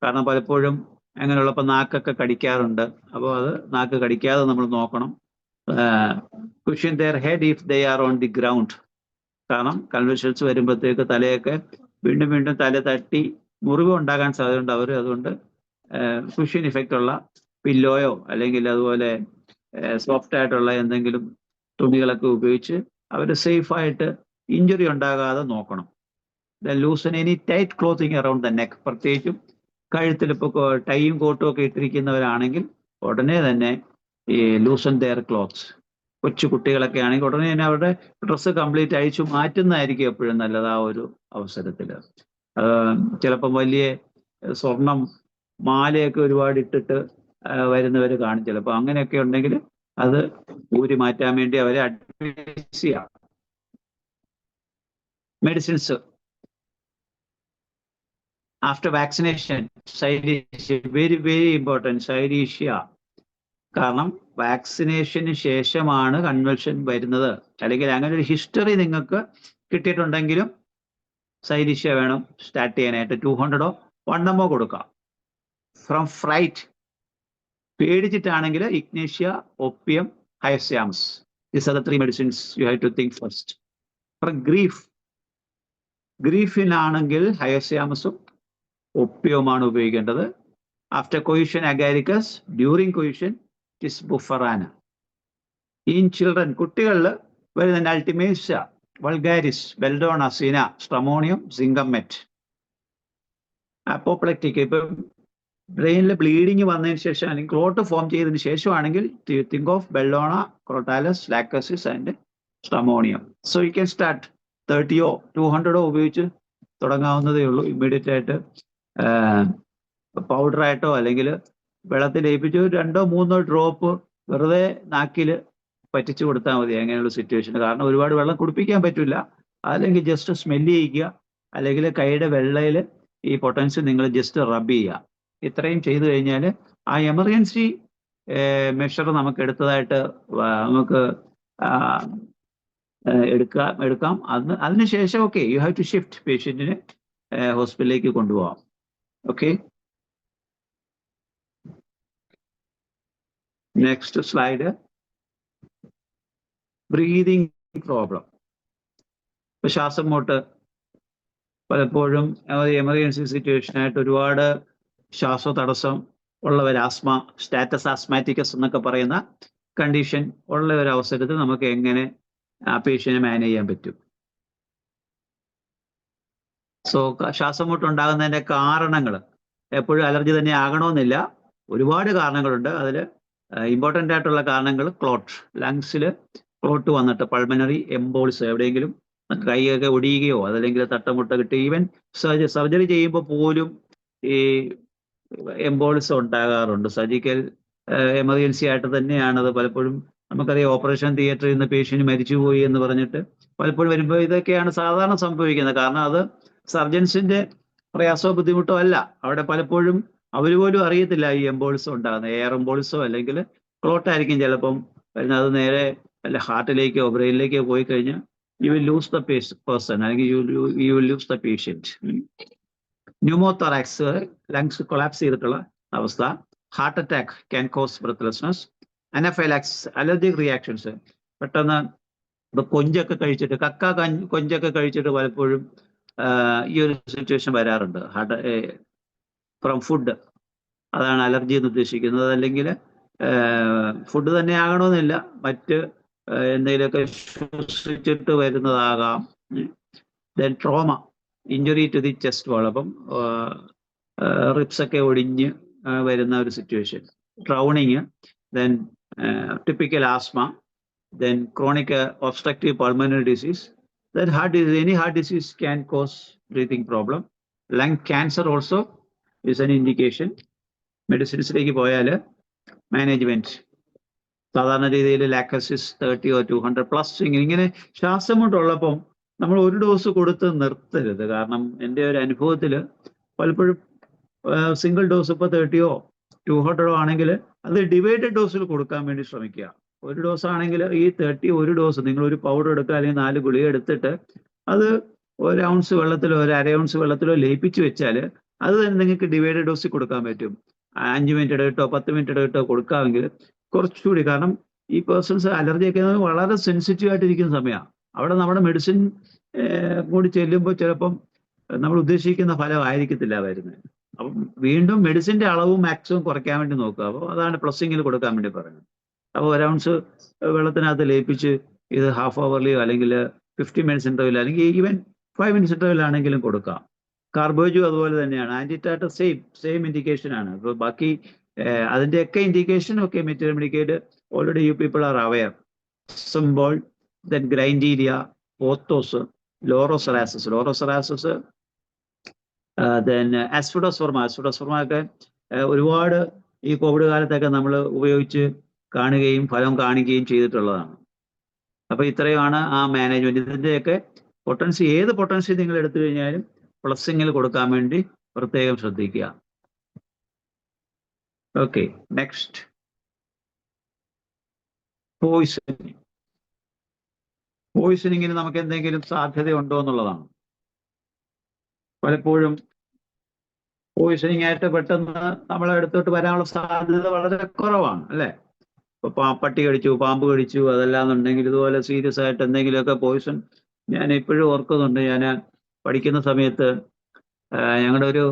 കാരണം പലപ്പോഴും അങ്ങനെയുള്ളപ്പോൾ നാക്കൊക്കെ കടിക്കാറുണ്ട്. അപ്പോൾ അത് നാക്ക് കടിക്കാതെ നമ്മൾ നോക്കണം. Question their head if they are on the ground. കാരണം കൺവെർഷൻസ് വരുമ്പോഴത്തേക്ക് തലയൊക്കെ വീണ്ടും തല തട്ടി മുറിവ് ഉണ്ടാകാൻ സാധ്യതയുണ്ട്. അവർ അതുകൊണ്ട് കുഷ്യൻ ഇഫക്റ്റ് ഉള്ള പില്ലോയോ അല്ലെങ്കിൽ അതുപോലെ സോഫ്റ്റ് ആയിട്ടുള്ള എന്തെങ്കിലും തുണികളൊക്കെ ഉപയോഗിച്ച് അവർ സേഫായിട്ട് ഇഞ്ചുറി ഉണ്ടാകാതെ നോക്കണം. Loosen any tight clothing around the neck, പ്രത്യേകിച്ചും കഴുത്തിൽ ഇപ്പോൾ ടൈയും കോട്ടും ഒക്കെ ഇട്ടിരിക്കുന്നവരാണെങ്കിൽ ഉടനെ തന്നെ ഈ ലൂസൻ ദെയർ ക്ലോത്ത്സ്. കൊച്ചു കുട്ടികളൊക്കെ ആണെങ്കിൽ ഉടനെ തന്നെ അവരുടെ ഡ്രസ്സ് കംപ്ലീറ്റ് അഴിച്ചു മാറ്റുന്നതായിരിക്കും എപ്പോഴും നല്ലത് ആ ഒരു അവസരത്തിൽ. ചിലപ്പം വലിയ സ്വർണം മാലയൊക്കെ ഒരുപാട് ഇട്ടിട്ട് വരുന്നവർ കാണും. ചിലപ്പോൾ അങ്ങനെയൊക്കെ ഉണ്ടെങ്കിൽ അത് ഊരി മാറ്റാൻ വേണ്ടി അവരെ അഡ്വൈസ് ചെയ്യാം. Medicines after vaccination, silicea, very important, silicea. കാരണം വാക്സിനേഷന് ശേഷമാണ് കൺവൾഷൻ വരുന്നത്, അല്ലെങ്കിൽ അങ്ങനെ ഒരു ഹിസ്റ്ററി നിങ്ങൾക്ക് കിട്ടിയിട്ടുണ്ടെങ്കിലും സൈഡീഷ്യ വേണം സ്റ്റാർട്ട് ചെയ്യാനായിട്ട്. 200 1 ml കൊടുക്കാം. ഫ്രം ഫ്രൈറ്റ്, പേടിച്ചിട്ടാണെങ്കിൽ ignatia, opium, hyoscyamus. These are the 3 medicines you have to think first. For ഗ്രീഫിനാണെങ്കിൽ ഹയസ്യാമസും ഒപ്പിയവുമാണ് ഉപയോഗിക്കേണ്ടത്. After coition agaricus, during coition is bufo rana. In children, കുട്ടികളിൽ വരുന്ന അൾട്ടിമേഷ്യ, വൾഗാരിസ്, ബെൽഡോണ, സീന, സ്ട്രമോണിയം, സിംഗമെറ്റ്. അപ്പോപ്ലക്റ്റിക്, ഇപ്പം ബ്രെയിനിൽ ബ്ലീഡിങ് വന്നതിന് ശേഷം അല്ലെങ്കിൽ ക്ലോട്ട് ഫോം ചെയ്തതിന് ശേഷമാണെങ്കിൽ think of belladonna, crotalus, lachesis and stramonium. So you can start 30 200 ഉപയോഗിച്ച് തുടങ്ങാവുന്നതേ ഉള്ളൂ. ഇമ്മീഡിയറ്റ് ആയിട്ട് പൗഡറായിട്ടോ അല്ലെങ്കിൽ വെള്ളത്തിൽ ലയിപ്പിച്ച് 2-3 ഡ്രോപ്പ് വെറുതെ നാക്കിൽ പറ്റിച്ചു കൊടുത്താൽ മതി അങ്ങനെയുള്ള സിറ്റുവേഷൻ. കാരണം ഒരുപാട് വെള്ളം കുടിപ്പിക്കാൻ പറ്റില്ല. അല്ലെങ്കിൽ ജസ്റ്റ് സ്മെല്ല് ചെയ്യിക്കുക, അല്ലെങ്കിൽ കൈയുടെ വെള്ളയിൽ ഈ പൊട്ടൻഷ്യൽ നിങ്ങൾ ജസ്റ്റ് റബ്ബ് ചെയ്യുക. ഇത്രയും ചെയ്തു കഴിഞ്ഞാൽ ആ എമർജൻസി മെഷർ നമുക്ക് എടുത്തതായിട്ട് നമുക്ക് എടുക്കാം. അതിനുശേഷം okay, you have to shift പേഷ്യൻറ്റിനെ ഹോസ്പിറ്റലിലേക്ക് കൊണ്ടുപോകാം. Okay, next slide. Breathing problem. ഇപ്പൊ ശ്വാസം മുട്ട് പലപ്പോഴും എമർജൻസി സിറ്റുവേഷനായിട്ട് ഒരുപാട് ശ്വാസതടസ്സം ഉള്ളവർ, ആസ്മ, സ്റ്റാറ്റസ് ആസ്മാറ്റിക്കസ് എന്നൊക്കെ പറയുന്ന കണ്ടീഷൻ ഉള്ള ഒരു അവസരത്തിൽ നമുക്ക് എങ്ങനെ ആ പേഷ്യനെ മാനേജ് ചെയ്യാൻ പറ്റും? സോ ശ്വാസം മുട്ടുണ്ടാകുന്നതിൻ്റെ കാരണങ്ങൾ എപ്പോഴും അലർജി തന്നെ ആകണമെന്നില്ല. ഒരുപാട് കാരണങ്ങളുണ്ട്. അതിൽ ഇമ്പോർട്ടൻ്റ് ആയിട്ടുള്ള കാരണങ്ങൾ ക്ലോട്ട്, ലങ്സിൽ ക്ലോട്ട് വന്നിട്ട് പൾമനറി എംബോളിസം, എവിടെയെങ്കിലും കൈയൊക്കെ ഒടിയുകയോ അതല്ലെങ്കിൽ തട്ടമുട്ട കിട്ടി, ഈവൻ സർജറി ചെയ്യുമ്പോൾ പോലും ഈ എംബോളിസം ഉണ്ടാകാറുണ്ട്. സർജിക്കൽ എമർജൻസി ആയിട്ട് തന്നെയാണ് അത് പലപ്പോഴും. നമുക്കറിയാം, ഓപ്പറേഷൻ തിയേറ്ററിൽ നിന്ന് പേഷ്യന്റ് മരിച്ചുപോയി എന്ന് പറഞ്ഞിട്ട് പലപ്പോഴും വരുമ്പോൾ ഇതൊക്കെയാണ് സാധാരണ സംഭവിക്കുന്നത്. കാരണം അത് സർജൻസിന്റെ പ്രയാസമോ ബുദ്ധിമുട്ടോ അല്ല. അവിടെ പലപ്പോഴും അവർ പോലും അറിയത്തില്ല ഈ എംബോൾസോ ഉണ്ടാകുന്നത്. എയർ എംബോൾസോ അല്ലെങ്കിൽ ക്ലോട്ടായിരിക്കും ചിലപ്പം വരുന്നത്. അത് നേരെ അല്ല ഹാർട്ടിലേക്കോ ബ്രെയിനിലേക്കോ പോയി കഴിഞ്ഞാൽ you will lose the person, അല്ലെങ്കിൽ you will lose the patient. Pneumothorax, lungs collapse ചെയ്തിട്ടുള്ള അവസ്ഥ. Heart attack can cause breathlessness. Anaphylaxis, allergic reactions. പെട്ടെന്ന് ഇപ്പൊ കൊഞ്ചൊക്കെ കഴിച്ചിട്ട്, കൊഞ്ചൊക്കെ കഴിച്ചിട്ട് പലപ്പോഴും ഈ ഒരു സിറ്റുവേഷൻ വരാറുണ്ട്. ഫ്രം ഫുഡ്, അതാണ് അലർജി എന്ന് ഉദ്ദേശിക്കുന്നത്. അല്ലെങ്കിൽ ഫുഡ് തന്നെ ആകണമെന്നില്ല, മറ്റ് എന്തെങ്കിലുമൊക്കെ ശ്വസിച്ചിട്ട് വരുന്നതാകാം. Then trauma, injury to the chest wall, അപ്പം റിബ്സ് ഒക്കെ ഒടിഞ്ഞ് വരുന്ന ഒരു situation. Drowning, then typical asthma, then chronic obstructive pulmonary disease, then any heart disease can cause breathing problem. Lung cancer also is an indication. മെഡിസിൻസിലേക്ക് പോയാൽ management സാധാരണ രീതിയിൽ ലാക്ടോസിസ് 30 or 200+ ഇങ്ങനെ ശ്വാസം മുട്ടുള്ളപ്പം നമ്മൾ ഒരു ഡോസ് കൊടുത്ത് നിർത്തരുത്. കാരണം എൻ്റെ ഒരു അനുഭവത്തിൽ പലപ്പോഴും സിംഗിൾ ഡോസ് ഇപ്പോൾ 30 or 200 ആണെങ്കിൽ അത് ഡിവൈഡഡ് ഡോസിൽ കൊടുക്കാൻ വേണ്ടി ശ്രമിക്കുക. ഒരു ഡോസ് ആണെങ്കിൽ ഈ 30 ഒരു ഡോസ് നിങ്ങൾ ഒരു പൗഡർ എടുക്കുക, അല്ലെങ്കിൽ 4 ഗുളിക എടുത്തിട്ട് അത് 1 ounce വെള്ളത്തിലോ 1/2 ounce വെള്ളത്തിലോ ലയിപ്പിച്ച് വെച്ചാൽ അത് തന്നെ നിങ്ങൾക്ക് ഡിവൈഡഡ് ഡോസിൽ കൊടുക്കാൻ പറ്റും. 5 മിനിറ്റ് ഇടവിട്ടോ 10 മിനിറ്റ് ഇടവിട്ടോ കൊടുക്കാമെങ്കിൽ കുറച്ചുകൂടി. കാരണം ഈ പേഴ്സൺസ് അലർജി ഒക്കെ വളരെ സെൻസിറ്റീവ് ആയിട്ടിരിക്കുന്ന സമയമാണ്. അവിടെ നമ്മുടെ മെഡിസിൻ കൂടി ചെല്ലുമ്പോൾ ചിലപ്പം നമ്മൾ ഉദ്ദേശിക്കുന്ന ഫലം ആയിരിക്കത്തില്ല വരുന്നത്. അപ്പം വീണ്ടും മെഡിസിന്റെ അളവും മാക്സിമം കുറയ്ക്കാൻ വേണ്ടി നോക്കുക. അപ്പോൾ അതാണ് പ്ലസ്സിങ്ങിൽ കൊടുക്കാൻ വേണ്ടി പറയുന്നത്. അപ്പോൾ 1 ounce വെള്ളത്തിനകത്ത് ലയിപ്പിച്ച് ഇത് ഹാഫ് അവർലിയോ അല്ലെങ്കിൽ 50 minutes ഇൻ്റർവെൽ അല്ലെങ്കിൽ ഈവൻ 5 minutes ഇൻ്റർവെൽ ആണെങ്കിലും കൊടുക്കാം. കാർബോജു അതുപോലെ തന്നെയാണ്. ആന്റിറ്റാറ്റ സെയിം ഇൻഡിക്കേഷൻ ആണ്. ഇപ്പോൾ ബാക്കി അതിൻ്റെയൊക്കെ ഇൻഡിക്കേഷൻ ഒക്കെ materia medica already you people are aware. സിംബോൾ, then grindelia, pothos, laurocerasus, then aspidosperma ഒക്കെ ഒരുപാട് ഈ കോവിഡ് കാലത്തൊക്കെ നമ്മൾ ഉപയോഗിച്ച് കാണുകയും ഫലം കാണിക്കുകയും ചെയ്തിട്ടുള്ളതാണ്. അപ്പൊ ഇത്രയുമാണ് ആ മാനേജ്മെന്റ്. ഇതിന്റെയൊക്കെ പൊട്ടൻസി, ഏത് പൊട്ടൻസി നിങ്ങൾ എടുത്തു കഴിഞ്ഞാലും പ്ലസ്സിങ്ങിൽ കൊടുക്കാൻ വേണ്ടി പ്രത്യേകം ശ്രദ്ധിക്കുക. Okay, next. പോയിസണിങ്ങിന് നമുക്ക് എന്തെങ്കിലും സാധ്യതയുണ്ടോ എന്നുള്ളതാണ്. പലപ്പോഴും പോയിസണിങ് ആയിട്ട് പെട്ടെന്ന് നമ്മളെ അടുത്തോട്ട് വരാനുള്ള സാധ്യത വളരെ കുറവാണ്, അല്ലേ? ഇപ്പൊ പട്ടി കടിച്ചു, പാമ്പ് കടിച്ചു, അതല്ലാന്നുണ്ടെങ്കിൽ ഇതുപോലെ സീരിയസ് ആയിട്ട് എന്തെങ്കിലുമൊക്കെ പോയിസൺ. ഞാൻ ഇപ്പോഴും ഓർക്കുന്നുണ്ട്, ഞാൻ പഠിക്കുന്ന സമയത്ത് ഞങ്ങളുടെ ഒരു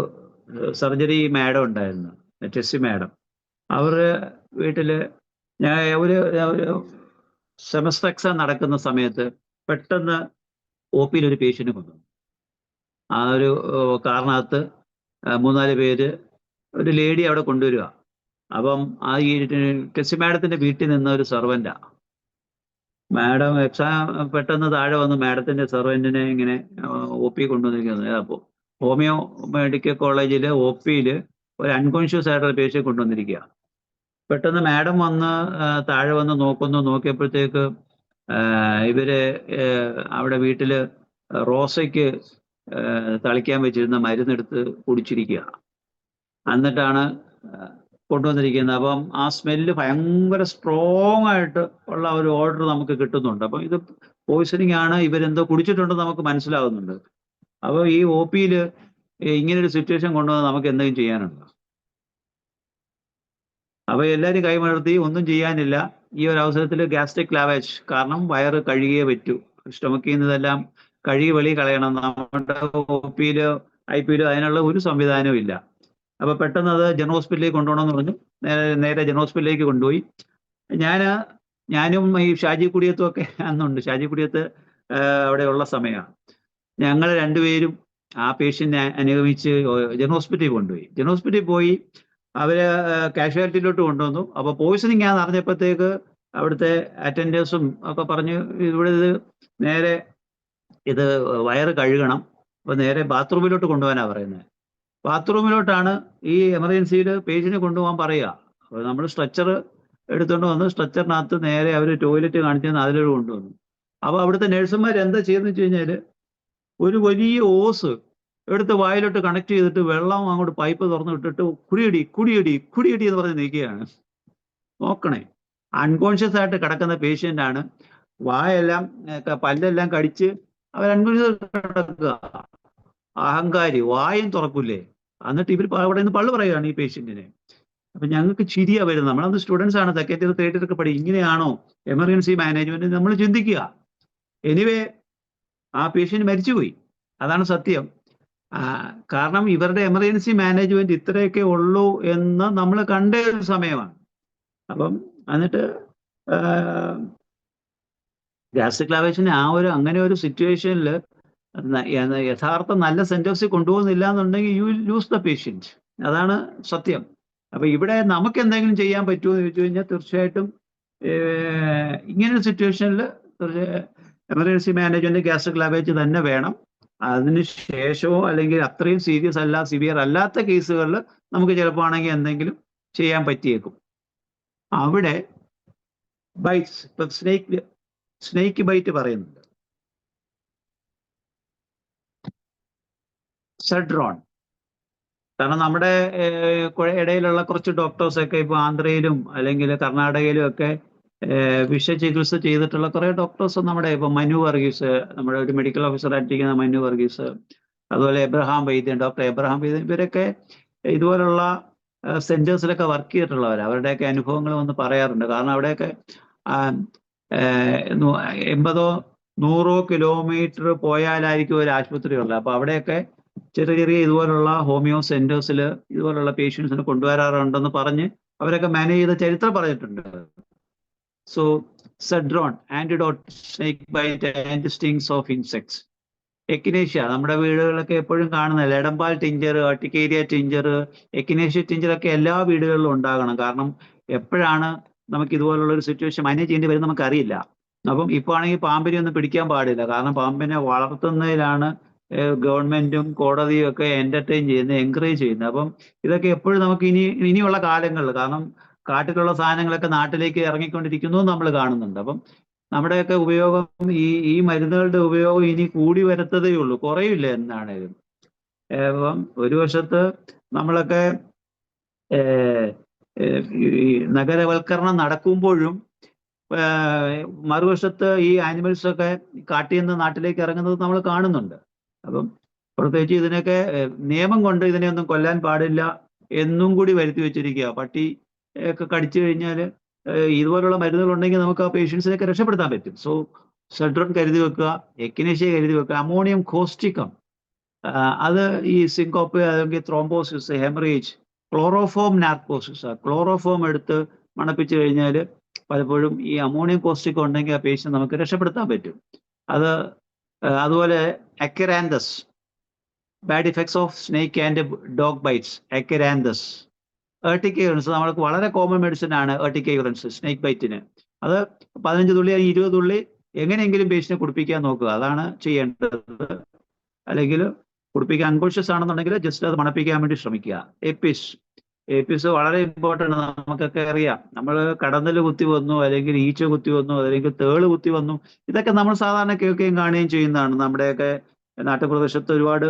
സർജറി മാഡം ഉണ്ടായിരുന്നു, ടെസ്സി മാഡം. അവരുടെ വീട്ടിൽ ഞാൻ ഒരു സെമസ്റ്റർ എക്സാം നടക്കുന്ന സമയത്ത് പെട്ടെന്ന് OP ഒരു പേഷ്യന്റ് കൊണ്ടുവന്നു. ആ ഒരു കാറിനകത്ത് 3-4 പേര്, ഒരു ലേഡി അവിടെ കൊണ്ടുവരിക. അപ്പം ആ ഈ ടെസ്സി മാഡത്തിന്റെ വീട്ടിൽ നിന്ന ഒരു സെർവൻ്റാ. മാഡം എക്സാം പെട്ടെന്ന് താഴെ വന്ന് മാഡത്തിന്റെ സെർവൻറ്റിനെ ഇങ്ങനെ OP കൊണ്ടുവന്നിരിക്കുന്നത്. അപ്പോൾ ഹോമിയോ മെഡിക്കൽ കോളേജിൽ OPയിൽ ഒരു അൺകോൺഷ്യസ് ആയിട്ടുള്ള പേഷ്യന്റ് കൊണ്ടുവന്നിരിക്കുക. പെട്ടെന്ന് മാഡം വന്ന് താഴെ വന്ന് നോക്കിയപ്പോഴത്തേക്ക് ഇവര് അവിടെ വീട്ടിൽ റോസയ്ക്ക് തളിക്കാൻ വെച്ചിരുന്ന മരുന്നെടുത്ത് കുടിച്ചിരിക്കുക. എന്നിട്ടാണ് കൊണ്ടുവന്നിരിക്കുന്നത്. അപ്പം ആ സ്മെല്ല് ഭയങ്കര സ്ട്രോങ് ആയിട്ട് ഉള്ള ഒരു ഓർഡർ നമുക്ക് കിട്ടുന്നുണ്ട്. അപ്പം ഇത് പോയിസണിങ് ആണ്, ഇവരെന്തോ കുടിച്ചിട്ടുണ്ടെന്ന് നമുക്ക് മനസ്സിലാവുന്നുണ്ട്. അപ്പോൾ ഈ OPയിൽ ഇങ്ങനൊരു സിറ്റുവേഷൻ കൊണ്ടുവന്ന് നമുക്ക് എന്തെങ്കിലും ചെയ്യാനുണ്ടോ? അപ്പോൾ എല്ലാവരും കൈമലർത്തി, ഒന്നും ചെയ്യാനില്ല. ഈ ഒരു അവസരത്തിൽ ഗ്യാസ്ട്രിക് ലാവേജ്, കാരണം വയറ് കഴുകിയേ പറ്റൂ. സ്റ്റൊമക്കിൽ നിന്നെല്ലാം കഴുകി വെളി കളയണം. നമ്മുടെ OPയിലോ IP-യിലോ അതിനുള്ള ഒരു സംവിധാനവും ഇല്ല. അപ്പോൾ പെട്ടെന്ന് അത് ജനറൽ ഹോസ്പിറ്റലിലേക്ക് കൊണ്ടുപോകണമെന്ന് പറഞ്ഞു. നേരെ ജനറൽ ഹോസ്പിറ്റലിലേക്ക് കൊണ്ടുപോയി. ഞാനും ഈ ഷാജി കുടിയത്തും ഒക്കെ അന്നുണ്ട്. ഷാജി കുടിയത്ത് അവിടെ ഉള്ള സമയമാണ്. ഞങ്ങൾ രണ്ടുപേരും ആ പേഷ്യന്റിനെ അനുഗമിച്ച് ജനറൽ ഹോസ്പിറ്റലിൽ കൊണ്ടുപോയി. ജനറൽ ഹോസ്പിറ്റലിൽ പോയി അവര് കാഷ്വാലിറ്റിയിലോട്ട് കൊണ്ടുവന്നു. അപ്പോൾ പോയിസണിങ് ആണെന്ന് അറിഞ്ഞപ്പോഴത്തേക്ക് അവിടുത്തെ അറ്റൻഡേഴ്സും ഒക്കെ പറഞ്ഞ് ഇവിടെ നേരെ ഇത് വയറ് കഴുകണം, അപ്പോൾ നേരെ ബാത്റൂമിലോട്ട് കൊണ്ടുപോകാനാണ് പറയുന്നത്. ബാത്റൂമിലോട്ടാണ് ഈ എമർജൻസിയിൽ പേഷ്യന്റിനെ കൊണ്ടുപോകാൻ പറയുക. അപ്പോൾ നമ്മൾ സ്ട്രെച്ചർ എടുത്തുകൊണ്ട് വന്ന് സ്ട്രെച്ചറിനകത്ത് നേരെ അവർ ടോയ്ലറ്റ് കാണിച്ചു തന്ന് അതിലൊരു കൊണ്ടുവന്നു. അപ്പോൾ അവിടുത്തെ നഴ്സുമാർ എന്താ ചെയ്യുന്നത് വെച്ച് കഴിഞ്ഞാൽ ഒരു വലിയ ഓസ് എടുത്ത് വായിലോട്ട് കണക്ട് ചെയ്തിട്ട് വെള്ളം അങ്ങോട്ട് പൈപ്പ് തുറന്നു വിട്ടിട്ട് കുടിയടി കുടിയടി കുടിയടി എന്ന് പറഞ്ഞ് നിൽക്കുകയാണ്. നോക്കണേ, അൺകോൺഷ്യസ് ആയിട്ട് കിടക്കുന്ന പേഷ്യൻ്റ് ആണ്. വായെല്ലാം പല്ലെല്ലാം കടിച്ച് അവർ അൺകോൺഷ്യസ് കിടക്കുക. അഹങ്കാരി, വായും തുറക്കൂലേ. എന്നിട്ട് ഇവർ അവിടെ നിന്ന് പള്ളു പറയുകയാണ് ഈ പേഷ്യൻറ്റിനെ. അപ്പൊ ഞങ്ങൾക്ക് ചിരിയാ വരുന്നത്. നമ്മളത് സ്റ്റുഡൻസ് ആണ്, സെക്കൻഡ് ഇയർ തേർഡ് ഇയർ ഒക്കെ പഠിക്കും. ഇങ്ങനെയാണോ എമർജൻസി മാനേജ്മെന്റ് നമ്മൾ ചിന്തിക്കുക. എനിവേ ആ പേഷ്യന്റ് മരിച്ചുപോയി, അതാണ് സത്യം. കാരണം ഇവരുടെ എമർജൻസി മാനേജ്മെന്റ് ഇത്രയൊക്കെ ഉള്ളൂ എന്ന് നമ്മൾ കണ്ട ഒരു സമയമാണ്. അപ്പം എന്നിട്ട് ഗ്യാസ്ട്രിക് ലാവേഷന് അങ്ങനെ ഒരു സിറ്റുവേഷനിൽ യഥാർത്ഥ നല്ല സെന്റേഴ്സിൽ കൊണ്ടുപോകുന്നില്ല എന്നുണ്ടെങ്കിൽ U will lose the patient. അതാണ് സത്യം. അപ്പൊ ഇവിടെ നമുക്ക് എന്തെങ്കിലും ചെയ്യാൻ പറ്റുമോ എന്ന് ചോദിച്ചു കഴിഞ്ഞാൽ തീർച്ചയായിട്ടും ഇങ്ങനൊരു സിറ്റുവേഷനിൽ എമർജൻസി മാനേജ്മെന്റ് ഗ്യാസ്ട്രിക് ലാവേജ് തന്നെ വേണം. അതിന് ശേഷമോ അല്ലെങ്കിൽ അത്രയും സീരിയസ് അല്ല, സിവിയർ അല്ലാത്ത കേസുകളിൽ നമുക്ക് ചിലപ്പോൾ ആണെങ്കിൽ എന്തെങ്കിലും ചെയ്യാൻ പറ്റിയേക്കും. അവിടെ ബൈറ്റ്സ്, ഇപ്പൊ സ്നേക്ക് ബൈറ്റ് പറയുന്നുണ്ട്. സെഡ്രോൺ, കാരണം നമ്മുടെ ഇടയിലുള്ള കുറച്ച് ഡോക്ടേഴ്സൊക്കെ ഇപ്പോൾ ആന്ധ്രയിലും അല്ലെങ്കിൽ കർണാടകയിലും ഒക്കെ വിഷചികിത്സ ചെയ്തിട്ടുള്ള കുറേ ഡോക്ടേഴ്സ് നമ്മുടെ ഇപ്പോൾ മനു വർഗീസ്, നമ്മുടെ ഒരു മെഡിക്കൽ ഓഫീസർ ആയിട്ടിരിക്കുന്ന മനു വർഗീസ്, അതുപോലെ എബ്രഹാം വൈദ്യൻ, ഡോക്ടർ എബ്രഹാം വൈദ്യൻ, ഇവരൊക്കെ ഇതുപോലുള്ള സെന്റേഴ്സിലൊക്കെ വർക്ക് ചെയ്തിട്ടുള്ളവർ. അവരുടെയൊക്കെ അനുഭവങ്ങൾ വന്ന് പറയാറുണ്ട്. കാരണം അവിടെയൊക്കെ 80-100 കിലോമീറ്റർ പോയാലായിരിക്കും ഒരു ആശുപത്രി ഉള്ളത്. അപ്പോൾ അവിടെയൊക്കെ ചെറിയ ചെറിയ ഇതുപോലുള്ള ഹോമിയോ സെന്റേഴ്സിൽ ഇതുപോലുള്ള പേഷ്യൻസിനെ കൊണ്ടുവരാറുണ്ടെന്ന് പറഞ്ഞ് അവരൊക്കെ മാനേജ് ചെയ്ത ചരിത്രം പറഞ്ഞിട്ടുണ്ട്. So cedron, antidote, snake bite and stings of insects. Echinacea നമ്മുടെ വീടുകളിലൊക്കെ എപ്പോഴും കാണുന്ന ledum pal tincture, urticaria tincture, echinacea tincture ഒക്കെ എല്ലാ വീടുകളിലും ഉണ്ടാകണം. കാരണം എപ്പോഴാണ് നമുക്ക് ഇതുപോലുള്ള ഒരു സിറ്റുവേഷൻ മാനേജ് ചെയ്യേണ്ടി വരും നമുക്കറിയില്ല. അപ്പം ഇപ്പോൾ ആണെങ്കിൽ പാമ്പിനെ ഒന്നും പിടിക്കാൻ പാടില്ല. കാരണം പാമ്പിനെ വളർത്തുന്നതിലാണ് ഗവൺമെന്റും കോടതിയും ഒക്കെ എന്റർടൈൻ ചെയ്യുന്നത്, എൻകറേജ് ചെയ്യുന്നത്. അപ്പം ഇതൊക്കെ എപ്പോഴും നമുക്ക് ഇനിയുള്ള കാലങ്ങളിൽ, കാരണം കാട്ടിലുള്ള സാധനങ്ങളൊക്കെ നാട്ടിലേക്ക് ഇറങ്ങിക്കൊണ്ടിരിക്കുന്നു നമ്മൾ കാണുന്നുണ്ട്. അപ്പം നമ്മുടെയൊക്കെ ഉപയോഗം, ഈ മരുന്നുകളുടെ ഉപയോഗം ഇനി കൂടി വരത്തതേ ഉള്ളൂ, കുറയില്ല എന്നാണേലും. അപ്പം ഒരു വശത്ത് നമ്മളൊക്കെ ഈ നഗരവൽക്കരണം നടക്കുമ്പോഴും മറുവശത്ത് ഈ ആനിമൽസ് ഒക്കെ കാട്ടിൽ നിന്ന് നാട്ടിലേക്ക് ഇറങ്ങുന്നത് നമ്മൾ കാണുന്നുണ്ട്. അപ്പം പ്രത്യേകിച്ച് ഇതിനൊക്കെ നിയമം കൊണ്ട് ഇതിനെയൊന്നും കൊല്ലാൻ പാടില്ല എന്നും കൂടി വരുത്തി വെച്ചിരിക്കുക. പട്ടി ഒക്കെ കടിച്ചു കഴിഞ്ഞാൽ ഇതുപോലുള്ള മരുന്നുകൾ ഉണ്ടെങ്കിൽ നമുക്ക് ആ പേഷ്യൻസിനെയൊക്കെ രക്ഷപ്പെടുത്താൻ പറ്റും. സോ സെഡ്രോൺ കരുതി വെക്കുക, എക്കിനേഷ്യ കരുതി വെക്കുക, അമോണിയം കോസ്റ്റിക്കം, അത് ഈ സിങ്കോപ്പ് അല്ലെങ്കിൽ ത്രോംബോസിസ്, ഹെമറേജ്, ക്ലോറോഫോം നാർക്കോസിസ്, ക്ലോറോഫോം എടുത്ത് മണപ്പിച്ചു കഴിഞ്ഞാൽ പലപ്പോഴും ഈ അമോണിയം കോസ്റ്റിക്കം ഉണ്ടെങ്കിൽ ആ പേഷ്യൻ നമുക്ക് രക്ഷപ്പെടുത്താൻ പറ്റും. അതുപോലെ acaranthus, bad effects of snake and dog bites, acaranthus. Urtica urens നമ്മൾക്ക് വളരെ കോമൺ മെഡിസിൻ ആണ്. ഏർട്ടിക്ക യൂറിൻസ് സ്നേക്ക് ബൈറ്റിന് അത് 15 തുള്ളി അല്ലെങ്കിൽ 20 തുള്ളി എങ്ങനെയെങ്കിലും പേഷ്യനെ കുടിപ്പിക്കാൻ നോക്കുക, അതാണ് ചെയ്യേണ്ടത്. അല്ലെങ്കിൽ കുടിപ്പിക്കാൻ അൺകോൺഷ്യസ് ആണെന്നുണ്ടെങ്കിൽ ജസ്റ്റ് അത് മണപ്പിക്കാൻ വേണ്ടി ശ്രമിക്കുക. എപ്പിസ് വളരെ ഇമ്പോർട്ടൻ്റ്. നമുക്കൊക്കെ അറിയാം, നമ്മൾ കടന്നൽ കുത്തി വന്നു, അല്ലെങ്കിൽ ഈച്ച കുത്തി വന്നു, അല്ലെങ്കിൽ തേള് കുത്തി വന്നു, ഇതൊക്കെ നമ്മൾ സാധാരണ കേൾക്കുകയും കാണുകയും ചെയ്യുന്നതാണ്. നമ്മുടെയൊക്കെ നാട്ടുപ്രദേശത്ത് ഒരുപാട്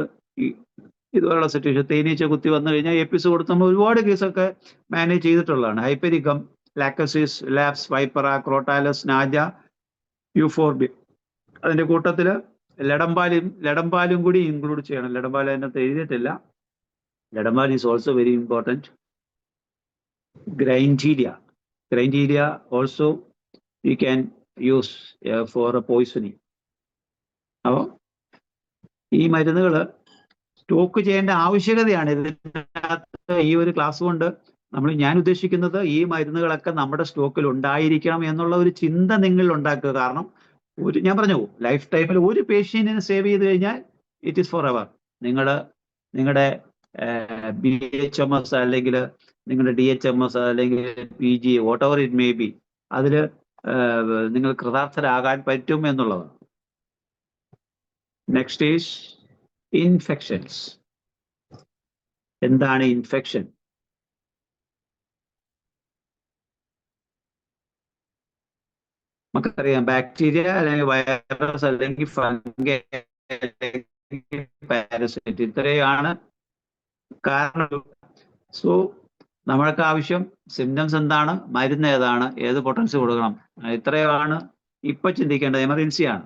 ഇതുപോലുള്ള സിറ്റുവേഷൻ, തേനീച്ച കുത്തി വന്നു കഴിഞ്ഞാൽ എപ്പിസ് കൊടുത്ത് നമ്മൾ ഒരുപാട് കേസൊക്കെ മാനേജ് ചെയ്തിട്ടുള്ളതാണ്. ഹൈപ്പരിക്കം, ലാക്കസിസ്, ലാപ്സ്, വൈപ്പറ, ക്രോട്ടാലസ്, നാജ, യൂഫോർബി. അതിന്റെ കൂട്ടത്തിൽ ലഡംപാലും കൂടി ഇൻക്ലൂഡ് ചെയ്യണം. ലഡംപാൽ അതിനകത്ത് എഴുതിയിട്ടില്ല. Ledum pal is also very important. Grindelia also you can use for poisoning. അപ്പോൾ ഈ മരുന്നുകൾ സ്റ്റോക്ക് ചെയ്യേണ്ട ആവശ്യകതയാണ് ഇതിനകത്ത്. ഈ ഒരു ക്ലാസ് കൊണ്ട് ഞാൻ ഉദ്ദേശിക്കുന്നത് ഈ മരുന്നുകളൊക്കെ നമ്മുടെ സ്റ്റോക്കിൽ ഉണ്ടായിരിക്കണം എന്നുള്ള ഒരു ചിന്ത നിങ്ങളിൽ ഉണ്ടാക്കുക. കാരണം ഞാൻ പറഞ്ഞു, ലൈഫ് ടൈമിൽ ഒരു പേഷ്യന്റിനെ സേവ് ചെയ്ത് കഴിഞ്ഞാൽ ഇറ്റ് ഈസ് ഫോർ എവർ. നിങ്ങളുടെ BHMS അല്ലെങ്കിൽ നിങ്ങളുടെ DHMS അല്ലെങ്കിൽ PG, what ever it may be, അതിൽ നിങ്ങൾ കൃതാർത്ഥരാകാൻ പറ്റും എന്നുള്ളതാണ്. Next is. എന്താണ് ഇൻഫെക്ഷൻ? നമുക്കറിയാം ബാക്ടീരിയ അല്ലെങ്കിൽ വൈറസ് അല്ലെങ്കിൽ ഫംഗി പാരസൈറ്റ് ഇത്രയാണ് കാരണം. സോ നമ്മൾക്ക് ആവശ്യം സിംറ്റംസ് എന്താണ്, മരുന്ന് ഏതാണ്, ഏത് പൊട്ടൻസി കൊടുക്കണം, ഇത്രയാണ് ഇപ്പൊ ചിന്തിക്കേണ്ടത്. എമർജൻസിയാണ്.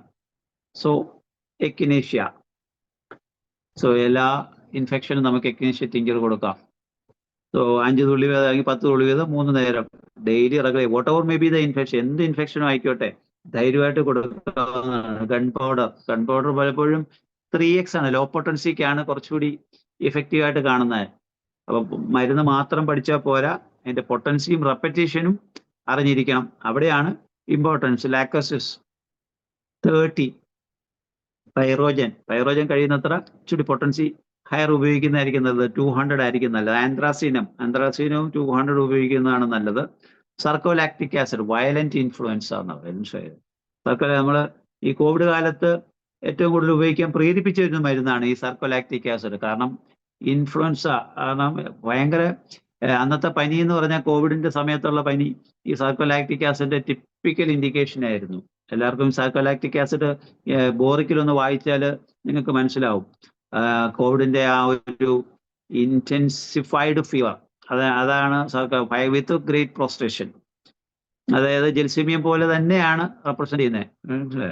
So echinacea. സോ എല്ലാ ഇൻഫെക്ഷനും നമുക്ക് എക്കിനേഷ്യ ടിഞ്ചർ കൊടുക്കാം. സോ 5 തുള്ളി വീതം അല്ലെങ്കിൽ 10 തുള്ളി വീതം 3 നേരം daily regular what ever may be the infection, എന്ത് ഇൻഫെക്ഷനും ആയിക്കോട്ടെ ധൈര്യമായിട്ട് കൊടുക്കാവുന്നതാണ്. ഗൺ പൗഡർ പലപ്പോഴും 3x ആണ്, ലോ പൊട്ടൻസിക്കാണ് കുറച്ചുകൂടി ഇഫക്റ്റീവ് ആയിട്ട് കാണുന്നത്. അപ്പൊ മരുന്ന് മാത്രം പഠിച്ചാൽ പോരാ, അതിന്റെ പൊട്ടൻസിയും റെപ്പറ്റീഷനും അറിഞ്ഞിരിക്കണം. അവിടെയാണ് ഇമ്പോർട്ടൻസ്. ലാക്കസിസ് 30, പൈറോജൻ കഴിയുന്നത്ര ഇച്ചിരി പൊട്ടൻസി ഹയർ ഉപയോഗിക്കുന്നതായിരിക്കും നല്ലത്. 200 ആയിരിക്കും നല്ലത്. ആന്ത്രാസിനും 200 ഉപയോഗിക്കുന്നതാണ് നല്ലത്. സർക്കോലാക്റ്റിക് ആസിഡ് വയലന്റ് ഇൻഫ്ലുവൻസ എന്നാണ് പറയുന്നത്. നമ്മൾ ഈ കോവിഡ് കാലത്ത് ഏറ്റവും കൂടുതൽ ഉപയോഗിക്കാൻ പ്രേരിപ്പിച്ച ഒരു മരുന്നാണ് ഈ സർക്കോലാക്റ്റിക് ആസിഡ്. കാരണം ഇൻഫ്ലുവൻസ ഭയങ്കര അന്നത്തെ പനി എന്ന് പറഞ്ഞാൽ കോവിഡിന്റെ സമയത്തുള്ള പനി ഈ സർക്കോലാക്റ്റിക് ആസിഡിന്റെ ടിപ്പിക്കൽ ഇൻഡിക്കേഷൻ ആയിരുന്നു. എല്ലാവർക്കും സർക്കോലാക്റ്റിക് ആസിഡ് ബോറിക്കിലൊന്ന് വായിച്ചാൽ നിങ്ങൾക്ക് മനസ്സിലാവും. കോവിഡിന്റെ ആ ഒരു ഇന്റൻസിഫൈഡ് ഫീവർ അതാണ് വിത്ത് ഗ്രേറ്റ് പ്രോസ്ട്രേഷൻ. അതായത് ജെൽസിമിയം പോലെ തന്നെയാണ് റെപ്രസെന്റ് ചെയ്യുന്നത്.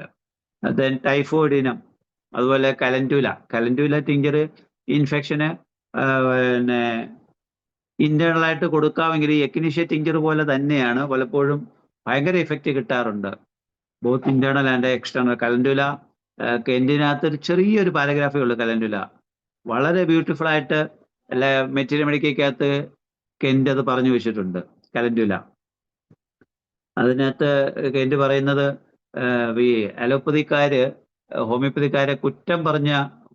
ദെൻ ടൈഫോയിഡിനം, അതുപോലെ കലൻഡുല ടിഞ്ചർ ഇൻഫെക്ഷന് പിന്നെ ഇന്റേണൽ ആയിട്ട് കൊടുക്കാമെങ്കിൽ ഈ എക്കിനീഷ്യ ടിഞ്ചർ പോലെ തന്നെയാണ് പലപ്പോഴും ഭയങ്കര ഇഫക്റ്റ് കിട്ടാറുണ്ട്. Both internal and external. Calendula കെന്റിനകത്ത് ഒരു ചെറിയൊരു പാരഗ്രാഫേ ഉള്ളൂ. കലൻഡുല വളരെ ബ്യൂട്ടിഫുൾ ആയിട്ട് എല്ലാ മെറ്റീരിയൽ മെഡിക്കകത്ത് കെന്റ് അത് പറഞ്ഞു വെച്ചിട്ടുണ്ട്. കലൻഡുല അതിനകത്ത് കെന്റ് പറയുന്നത് ഈ അലോപ്പതിക്കാര് ഹോമിയോപ്പതിക്കാരെ കുറ്റം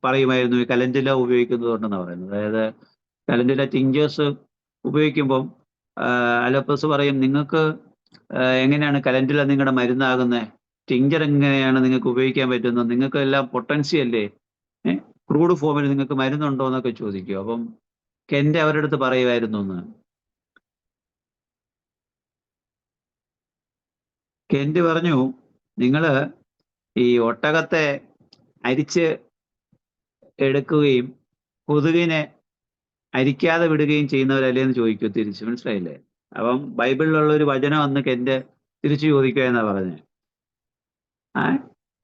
പറയുമായിരുന്നു ഈ കലൻഡുല ഉപയോഗിക്കുന്നതുകൊണ്ടെന്നാണ് പറയുന്നത്. അതായത് കലൻഡുല ടിഞ്ചേഴ്സ് ഉപയോഗിക്കുമ്പം അലോപ്പസ് പറയും, നിങ്ങൾക്ക് എങ്ങനെയാണ് കലൻഡുല നിങ്ങളുടെ മരുന്നാകുന്നത്, ടിഞ്ചർ എങ്ങനെയാണ് നിങ്ങൾക്ക് ഉപയോഗിക്കാൻ പറ്റുന്നത്, നിങ്ങൾക്ക് എല്ലാം പൊട്ടൻസി അല്ലേ, ക്രൂഡ് ഫോമിൽ നിങ്ങൾക്ക് മരുന്നുണ്ടോ എന്നൊക്കെ ചോദിക്കും. അപ്പം കെന്റ് അവരുടെ അടുത്ത് പറയുമായിരുന്നു എന്ന്. കെന്റ് പറഞ്ഞു, നിങ്ങൾ ഈ ഒട്ടകത്തെ അരിച്ച് എടുക്കുകയും കൊതുകിനെ അരിക്കാതെ വിടുകയും ചെയ്യുന്നവരല്ലേ എന്ന് ചോദിക്കും തിരിച്ച്. മനസ്സിലായില്ലേ? അപ്പം ബൈബിളിലുള്ള ഒരു വചനം അന്ന് കെന്റ് തിരിച്ചു ചോദിക്കുക എന്നാ പറഞ്ഞത്.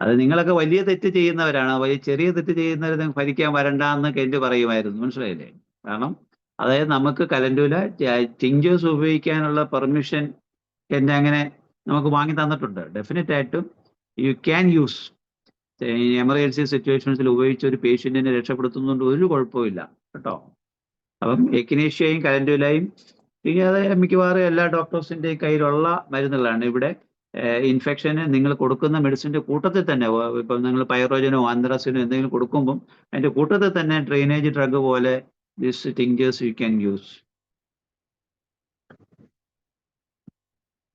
അത് നിങ്ങളൊക്കെ വലിയ തെറ്റ് ചെയ്യുന്നവരാണ്, ചെറിയ തെറ്റ് ചെയ്യുന്നവർ ഭരിക്കാൻ വരണ്ട എന്ന് കെന്റ് പറയുമായിരുന്നു. മനസ്സിലായില്ലേ? കാരണം അതായത് നമുക്ക് കലൻഡുല ടിഞ്ചേഴ്സ് ഉപയോഗിക്കാനുള്ള പെർമിഷൻ കെന്റ് അങ്ങനെ നമുക്ക് വാങ്ങി തന്നിട്ടുണ്ട്. ഡെഫിനറ്റ് ആയിട്ടും യു ക്യാൻ യൂസ്. എമർജൻസി സിറ്റുവേഷൻസിൽ ഉപയോഗിച്ച് ഒരു പേഷ്യന്റിനെ രക്ഷപ്പെടുത്തുന്നതുകൊണ്ട് ഒരു കുഴപ്പമില്ല കേട്ടോ. അപ്പം എക്കിനേഷ്യയും കലൻഡുലയും അത് മിക്കവാറും എല്ലാ ഡോക്ടേഴ്സിന്റെയും കയ്യിലുള്ള മരുന്നുകളാണ്. ഇവിടെ ഇൻഫെക്ഷന് നിങ്ങൾ കൊടുക്കുന്ന മെഡിസിന്റെ കൂട്ടത്തിൽ തന്നെ ഇപ്പം നിങ്ങൾ പൈറോജനോ ആന്ത്രാസിനോ എന്തെങ്കിലും കൊടുക്കുമ്പം അതിന്റെ കൂട്ടത്തിൽ തന്നെ ഡ്രെയിനേജ് ഡ്രഗ് പോലെ ദിസ് ടിഞ്ചേഴ്സ് യു ക്യാൻ യൂസ്.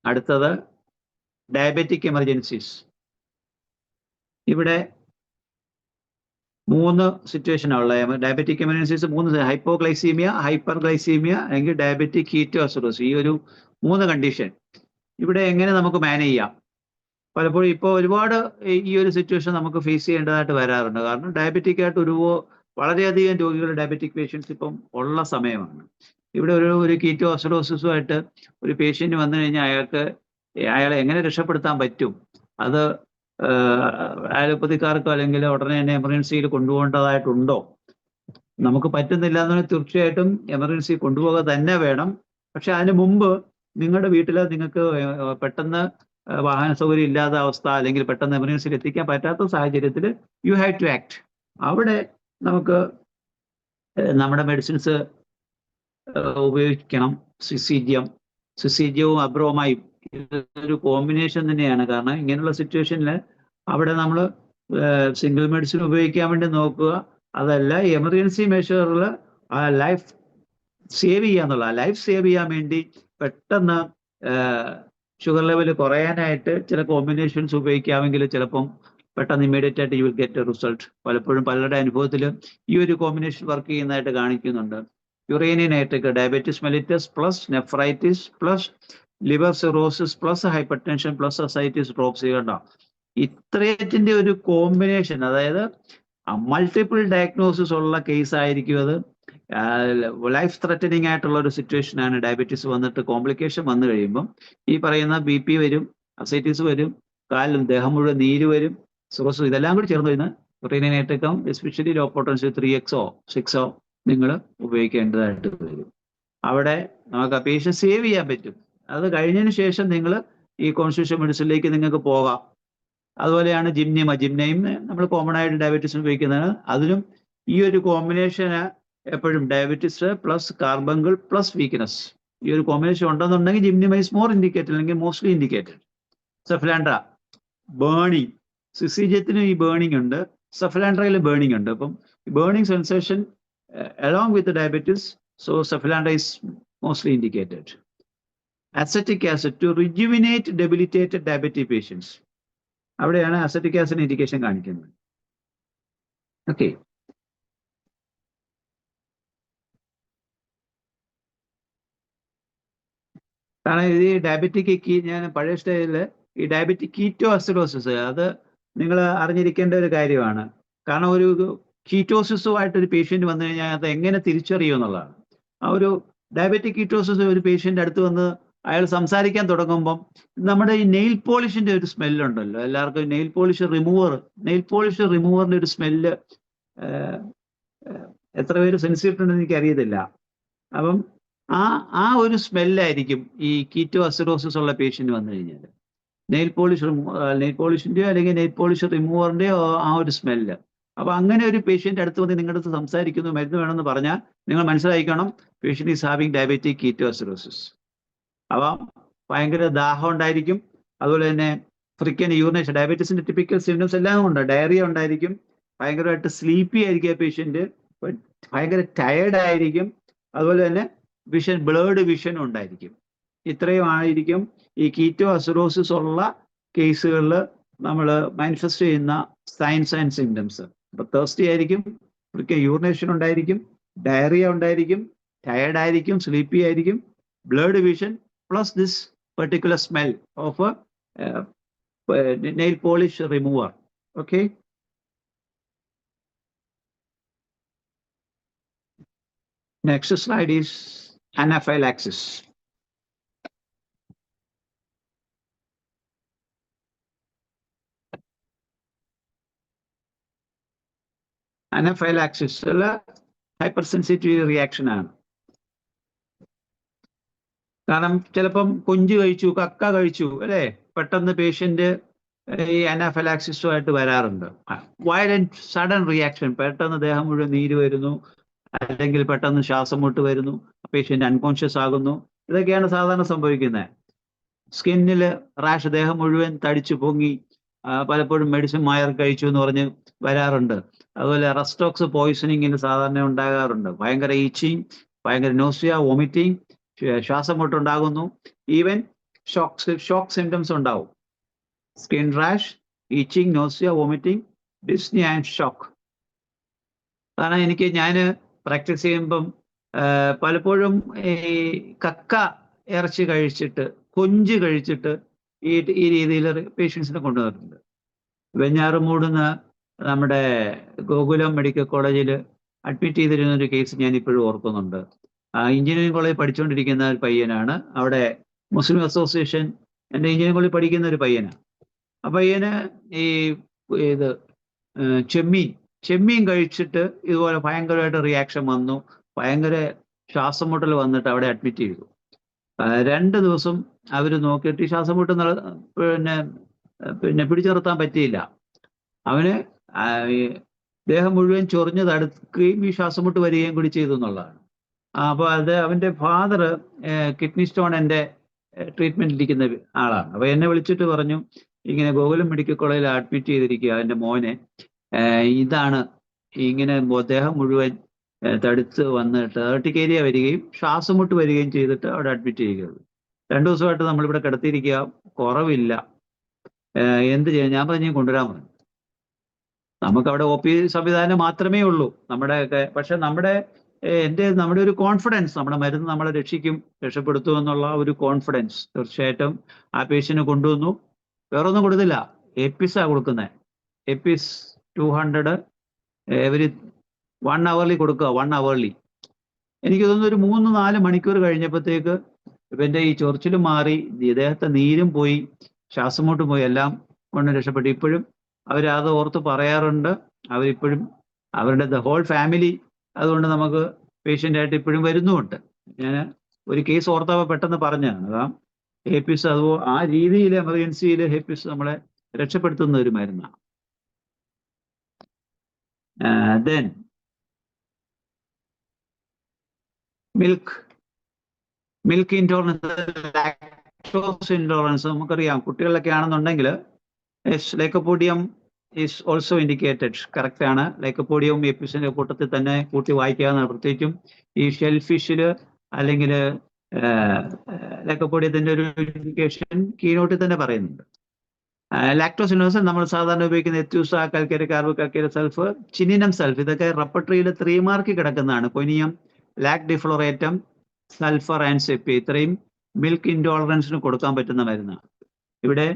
അടുത്തത് ഡയബറ്റിക് എമർജൻസീസ്. ഇവിടെ 3 സിറ്റുവേഷനാണ് ഉള്ളത്. Diabetic emergencies 3: hypoglycaemia, hyper glycaemia അല്ലെങ്കിൽ ഡയബറ്റിക് കീറ്റോസിഡോസിസ്. ഈ ഒരു 3 കണ്ടീഷൻ ഇവിടെ എങ്ങനെ നമുക്ക് മാനേജ് ചെയ്യാം? പലപ്പോഴും ഇപ്പോൾ ഒരുപാട് ഈ ഒരു സിറ്റുവേഷൻ നമുക്ക് ഫേസ് ചെയ്യേണ്ടതായിട്ട് വരാറുണ്ട്. കാരണം ഡയബറ്റിക് ആയിട്ട് വളരെയധികം രോഗികൾ ഡയബറ്റിക് പേഷ്യൻസ് ഇപ്പം ഉള്ള സമയമാണ്. ഇവിടെ ഒരു കീറ്റോസിഡോസിസുമായിട്ട് ഒരു പേഷ്യന്റ് വന്നു കഴിഞ്ഞാൽ അയാളെ എങ്ങനെ രക്ഷപ്പെടുത്താൻ പറ്റും? അത് അലോപ്പതിക്കാർക്കോ അല്ലെങ്കിൽ ഉടനെ തന്നെ എമർജൻസിയിൽ കൊണ്ടുപോകേണ്ടതായിട്ടുണ്ടോ? നമുക്ക് പറ്റുന്നില്ല എന്ന് തീർച്ചയായിട്ടും എമർജൻസി കൊണ്ടുപോകുക തന്നെ വേണം. പക്ഷെ അതിന് മുമ്പ് നിങ്ങളുടെ വീട്ടിൽ നിങ്ങൾക്ക് പെട്ടെന്ന് വാഹന സൗകര്യം ഇല്ലാത്ത അവസ്ഥ അല്ലെങ്കിൽ പെട്ടെന്ന് എമർജൻസിയിൽ എത്തിക്കാൻ പറ്റാത്ത സാഹചര്യത്തിൽ യു ഹാവ് ടു ആക്ട്. അവിടെ നമുക്ക് നമ്മുടെ മെഡിസിൻസ് ഉപയോഗിക്കണം. സിസീജിയവും അബ്രോമായും ഇതൊരു കോമ്പിനേഷൻ തന്നെയാണ്. കാരണം ഇങ്ങനെയുള്ള സിറ്റുവേഷനിൽ അവിടെ നമ്മൾ സിംഗിൾ മെഡിസിൻ ഉപയോഗിക്കാൻ വേണ്ടി നോക്കുക. അതല്ല എമർജൻസി മെഷറിൽ ആ ലൈഫ് സേവ് ചെയ്യാന്നുള്ള ലൈഫ് സേവ് ചെയ്യാൻ വേണ്ടി പെട്ടെന്ന് ഷുഗർ ലെവൽ കുറയാനായിട്ട് ചില കോമ്പിനേഷൻസ് ഉപയോഗിക്കാമെങ്കിൽ ചിലപ്പം പെട്ടെന്ന് ഇമ്മീഡിയറ്റ് ആയിട്ട് you will get A result. പലപ്പോഴും പലരുടെ അനുഭവത്തിൽ ഈ ഒരു കോമ്പിനേഷൻ വർക്ക് ചെയ്യുന്നതായിട്ട് കാണിക്കുന്നുണ്ട്. Uranian nitric, diabetes mellitus plus nephritis plus liver cirrhosis plus hyper tension plus ascites drops ചെയ്യണ്ട. ഇത്രയറ്റിന്റെ ഒരു കോമ്പിനേഷൻ, അതായത് മൾട്ടിപ്പിൾ ഡയഗ്നോസിസ് ഉള്ള കേസ് ആയിരിക്കും അത്. ലൈഫ് ത്രെറ്റനിങ് ആയിട്ടുള്ള ഒരു സിറ്റുവേഷൻ ആണ് ഡയബറ്റീസ് വന്നിട്ട് കോംപ്ലിക്കേഷൻ വന്നു കഴിയുമ്പം ഈ പറയുന്ന BP വരും, അസൈറ്റിസ് വരും, കാലിലും ദേഹം മുഴുവൻ നീര് വരും, സിറോസിസ്, ഇതെല്ലാം കൂടി ചേർന്ന് വരുന്ന റീനൈനേറ്റക്കം എസ്പെഷ്യലി ലോ പൊട്ടൻഷ്യൽ 3Xോ 6ഓ നിങ്ങൾ ഉപയോഗിക്കേണ്ടതായിട്ട് വരും. അവിടെ നമുക്ക് ആ പേഷ്യന്റ് സേവ് ചെയ്യാൻ പറ്റും. അത് കഴിഞ്ഞതിന് ശേഷം നിങ്ങൾ ഈ കോൺസ്റ്റിറ്റ്യൂഷൻ മെഡിസിനിലേക്ക് നിങ്ങൾക്ക് പോകാം. അതുപോലെയാണ് ജിംനയും നമ്മൾ കോമൺ ആയിട്ട് ഡയബറ്റീസിന് ഉപയോഗിക്കുന്നതാണ്. അതിലും ഈ ഒരു കോമ്പിനേഷന് എപ്പോഴും diabetes plus carbuncle plus weakness, ഈ ഒരു കോമ്പിനേഷൻ ഉണ്ടെന്നുണ്ടെങ്കിൽ ജിംനിമൈസ് മോർ ഇൻഡിക്കേറ്റഡ് അല്ലെങ്കിൽ മോസ്റ്റ്ലി ഇൻഡിക്കേറ്റഡ്. സഫലാൻഡ്ര ബേണിംഗ്, സിസിജത്തിനും ഈ ബേണിംഗ് ഉണ്ട്, സഫലാൻഡ്രയിൽ ബേണിംഗ് ഉണ്ട്. അപ്പം burning sensation along with the diabetes, so Safilanda is mostly indicated. Acetic acid to rejuvenate debilitated diabetic patients. അവിടെയാണ് acetic acid indication കാണിക്കുന്നത്. ഓക്കെ, കാരണം ഇത് ഈ ഡയബറ്റിക് ഞാൻ പഴയ സ്റ്റൈലില് ഈ ഡയബറ്റിക് കീറ്റോ അസിഡോസിസ് അത് നിങ്ങൾ അറിഞ്ഞിരിക്കേണ്ട ഒരു കാര്യമാണ്. കാരണം ഒരു കീറ്റോസിസുമായിട്ട് ഒരു പേഷ്യന്റ് വന്നു കഴിഞ്ഞാൽ അത് എങ്ങനെ തിരിച്ചറിയും എന്നുള്ളതാണ്. ആ ഒരു ഡയബറ്റിക് കീറ്റോസിസ് ഒരു പേഷ്യന്റ് അടുത്ത് വന്ന് അയാൾ സംസാരിക്കാൻ തുടങ്ങുമ്പം നമ്മുടെ ഈ നെയിൽ പോളിഷിന്റെ ഒരു സ്മെല്ലുണ്ടല്ലോ, എല്ലാവർക്കും നെയിൽ പോളിഷ് റിമൂവറിന്റെ ഒരു സ്മെല്ല് എത്ര പേര് സെൻസിറ്റീവ് ഉണ്ടെന്ന് എനിക്ക് അറിയത്തില്ല. അപ്പം ആ ഒരു സ്മെല്ലായിരിക്കും ഈ കീറ്റോ അസിഡോസിസ് ഉള്ള പേഷ്യന്റ് വന്നു കഴിഞ്ഞാൽ നെയിൽ പോളിഷിന്റെയോ അല്ലെങ്കിൽ നെയിൽ പോളിഷ് റിമൂവറിന്റെയോ ആ ഒരു സ്മെല്ല്. അപ്പൊ അങ്ങനെ ഒരു പേഷ്യന്റ് അടുത്ത് വന്ന് നിങ്ങളുടെ അടുത്ത് സംസാരിക്കുന്നു, മരുന്ന് വേണമെന്ന് പറഞ്ഞാൽ നിങ്ങൾ മനസ്സിലാക്കണം patient is having diabetic keto acidosis. അപ്പം ഭയങ്കര ദാഹം ഉണ്ടായിരിക്കും, അതുപോലെ തന്നെ ഫ്രീക്വന്റ് യൂറിനേഷൻ, ഡയബറ്റീസിന്റെ ടിപ്പിക്കൽ സിംറ്റംസ് എല്ലാം ഉണ്ട്. ഡയറിയ ഉണ്ടായിരിക്കും, ഭയങ്കരമായിട്ട് സ്ലീപ്പി ആയിരിക്കും ആ പേഷ്യന്റ്, ഭയങ്കര ടയേർഡ് ആയിരിക്കും, അതുപോലെ തന്നെ ബ്ലേഡ് വിഷൻ ഉണ്ടായിരിക്കും. ഇത്രയും ആയിരിക്കും ഈ കീറ്റോ അസിഡോസിസ് ഉള്ള കേസുകളിൽ നമ്മൾ മാനിഫെസ്റ്റ് ചെയ്യുന്ന സൈൻസ് ആൻഡ് സിംറ്റംസ്. അപ്പൊ തേഴ്സ്റ്റി ആയിരിക്കും, യൂറിനേഷൻ ഉണ്ടായിരിക്കും, ഡയറിയ ഉണ്ടായിരിക്കും, ടയേർഡ് ആയിരിക്കും, സ്ലീപ്പി ആയിരിക്കും, blood vision plus this particular smell of nail polish remover. Okay, next slide is anaphylaxis. Anaphylaxis hyper sensitive reaction ആണ്. കാരണം ചിലപ്പം കൊഞ്ച് കഴിച്ചു, കക്ക കഴിച്ചു അല്ലേ, പെട്ടെന്ന് പേഷ്യന്റ് ഈ അനാഫൈലാക്സിസുമായിട്ട് വരാറുണ്ട്. വയലന്റ് സഡൻ റിയാക്ഷൻ, പെട്ടെന്ന് ദേഹം മുഴുവൻ നീര് വരുന്നു, അല്ലെങ്കിൽ പെട്ടെന്ന് ശ്വാസം മുട്ട് വരുന്നു, പേഷ്യന്റ് അൺകോൺഷ്യസ് ആകുന്നു. ഇതൊക്കെയാണ് സാധാരണ സംഭവിക്കുന്നത്. സ്കിന്നിൽ റാഷ്, ദേഹം മുഴുവൻ തടിച്ചു പൊങ്ങി, പലപ്പോഴും മെഡിസിൻ മായർ കഴിച്ചു എന്ന് പറഞ്ഞ് വരാറുണ്ട്. അതുപോലെ റെസ്റ്റോക്സ് പോയിസണിങ്ങിന് സാധാരണ ഉണ്ടാകാറുണ്ട്. ഭയങ്കര ഈച്ചിങ്, ഭയങ്കര നോസിയ, വോമിറ്റിംഗ്, ശ്വാസം മുട്ടുണ്ടാകുന്നു. ഈവൻ ഷോക്ക് സിംറ്റംസ് ഉണ്ടാവും. Skin rash, itching, nausea, vomiting, Disney and shock. കാരണം ഞാൻ പ്രാക്ടീസ് ചെയ്യുമ്പം പലപ്പോഴും ഈ കക്ക ഇറച്ചി കഴിച്ചിട്ട്, കൊഞ്ച് കഴിച്ചിട്ട് ഈ രീതിയിൽ പേഷ്യൻസിനെ കൊണ്ടുവന്നിട്ടുണ്ട്. വെഞ്ഞാറുമൂടുന്ന നമ്മുടെ ഗോകുലം മെഡിക്കൽ കോളേജിൽ അഡ്മിറ്റ് ചെയ്തിരുന്ന ഒരു കേസ് ഞാൻ ഇപ്പോഴും ഓർക്കുന്നുണ്ട്. എഞ്ചിനീയറിംഗ് കോളേജ് പഠിച്ചുകൊണ്ടിരിക്കുന്ന ഒരു പയ്യനാണ്. അവിടെ മുസ്ലിം അസോസിയേഷൻ എൻ്റെ എഞ്ചിനീയറിംഗ് കോളേജ് പഠിക്കുന്ന ഒരു പയ്യനാണ്. ആ പയ്യന് ഈ ഇത് ചെമ്മീൻ കഴിച്ചിട്ട് ഇതുപോലെ ഭയങ്കരമായിട്ട് റിയാക്ഷൻ വന്നു, ഭയങ്കര ശ്വാസം മുട്ടൽ വന്നിട്ട് അവിടെ അഡ്മിറ്റ് ചെയ്തു. 2 ദിവസം അവർ നോക്കിയിട്ട് ശ്വാസം മുട്ട് പിന്നെ പിടിച്ചു നിർത്താൻ പറ്റിയില്ല. അവന് ദേഹം മുഴുവൻ ചൊറിഞ്ഞ് തടുക്കുകയും ഈ ശ്വാസം മുട്ട് വരികയും കൂടി ചെയ്തു എന്നുള്ളതാണ്. അപ്പോൾ അത് അവൻ്റെ ഫാദർ കിഡ്നി സ്റ്റോണിൻ്റെ ട്രീറ്റ്മെൻറ്റിലിരിക്കുന്ന ആളാണ്. അപ്പോൾ എന്നെ വിളിച്ചിട്ട് പറഞ്ഞു, ഇങ്ങനെ ഗോകുലം മെഡിക്കൽ കോളേജിൽ അഡ്മിറ്റ് ചെയ്തിരിക്കുക എൻ്റെ മോനെ, ഇതാണ് ഇങ്ങനെ ദേഹം മുഴുവൻ തടുത്ത് വന്നിട്ട് ഏർട്ടിക്കേരിയ വരികയും ശ്വാസം മുട്ട് വരികയും ചെയ്തിട്ട് അവിടെ അഡ്മിറ്റ് ചെയ്യുകയുള്ളൂ. 2 ദിവസമായിട്ട് നമ്മളിവിടെ കിടത്തിയിരിക്കുക, കുറവില്ല, എന്ത് ചെയ്യാം? ഞാൻ പറഞ്ഞു കൊണ്ടുവരാൻ പറഞ്ഞു. നമുക്കവിടെ OP സംവിധാനം മാത്രമേ ഉള്ളൂ നമ്മുടെ. പക്ഷെ നമ്മുടെ നമ്മുടെ ഒരു കോൺഫിഡൻസ്, നമ്മുടെ മരുന്ന് നമ്മളെ രക്ഷപ്പെടുത്തും എന്നുള്ള ഒരു കോൺഫിഡൻസ് തീർച്ചയായിട്ടും ആ പേഷ്യന് കൊണ്ടുവന്നു. വേറൊന്നും കൊടുത്തില്ല, എപ്പിസാ കൊടുക്കുന്നത്. എപ്പിസ് 200 എവരി 1 hourly കൊടുക്കുക, 1 hourly. എനിക്ക് തോന്നുന്നു ഒരു 3-4 മണിക്കൂർ കഴിഞ്ഞപ്പോഴത്തേക്ക് ഇവന്റെ ഈ ചൊറിച്ചിലും മാറി, ഇദ്ദേഹത്തെ നീരും പോയി, ശ്വാസം മുട്ടും പോയി, എല്ലാം കൊണ്ട് രക്ഷപ്പെട്ടു. ഇപ്പോഴും അവരത് ഓർത്ത് പറയാറുണ്ട്. അവരിപ്പോഴും അവരുടെ ദ ഹോൾ ഫാമിലി അതുകൊണ്ട് നമുക്ക് പേഷ്യൻ്റായിട്ട് ഇപ്പോഴും വരുന്നുമുണ്ട്. ഞാൻ ഒരു കേസ് ഓർത്തപ്പോൾ പെട്ടെന്ന് പറഞ്ഞതാണ്. അതാ ഹേപ്പിസ്, അതുപോലെ ആ രീതിയിൽ എമർജൻസിയിൽ ഹേപ്പിസ് നമ്മളെ രക്ഷപ്പെടുത്തുന്ന ഒരു മരുന്നാണ്. Then milk intolerance, lactose intolerance നമുക്കറിയാം. കുട്ടികളിലൊക്കെ ആണെന്നുണ്ടെങ്കിൽ lycopodium is also indicated. Correct ആണ്. ലൈക്കോപോഡിയം എപ്പിസിന്റെ കൂട്ടത്തിൽ തന്നെ കൂട്ടി വായിക്കാവുന്നതാണ്. പ്രത്യേകിച്ചും ഈ ഷെൽ ഫിഷിൽ അല്ലെങ്കിൽ ലൈക്കോപോഡിയത്തിന്റെ ഒരു ഇൻഡിക്കേഷൻ കീനോട്ടിൽ തന്നെ പറയുന്നുണ്ട്. ലാക്ടോസ് ഇൻടോളറൻസ് നമ്മൾ സാധാരണ ഉപയോഗിക്കുന്ന എത്യൂസ, കൽക്കരി കാർബ്, കൽക്കരി സൾഫ്, ചിനിനം സൾഫ്, ഇതൊക്കെ റെപ്പർട്ടറിയിൽ 3 മാർക്ക് കിടക്കുന്നതാണ്. കൊനിയം, ലാക് ഡിഫ്ലോറേറ്റം, സൾഫർ ആൻഡ് സെപ്പി, ഇത്രയും മിൽക്ക് ഇൻടോളറൻസിന് കൊടുക്കാൻ പറ്റുന്ന മരുന്നാണ്. ഇവിടെ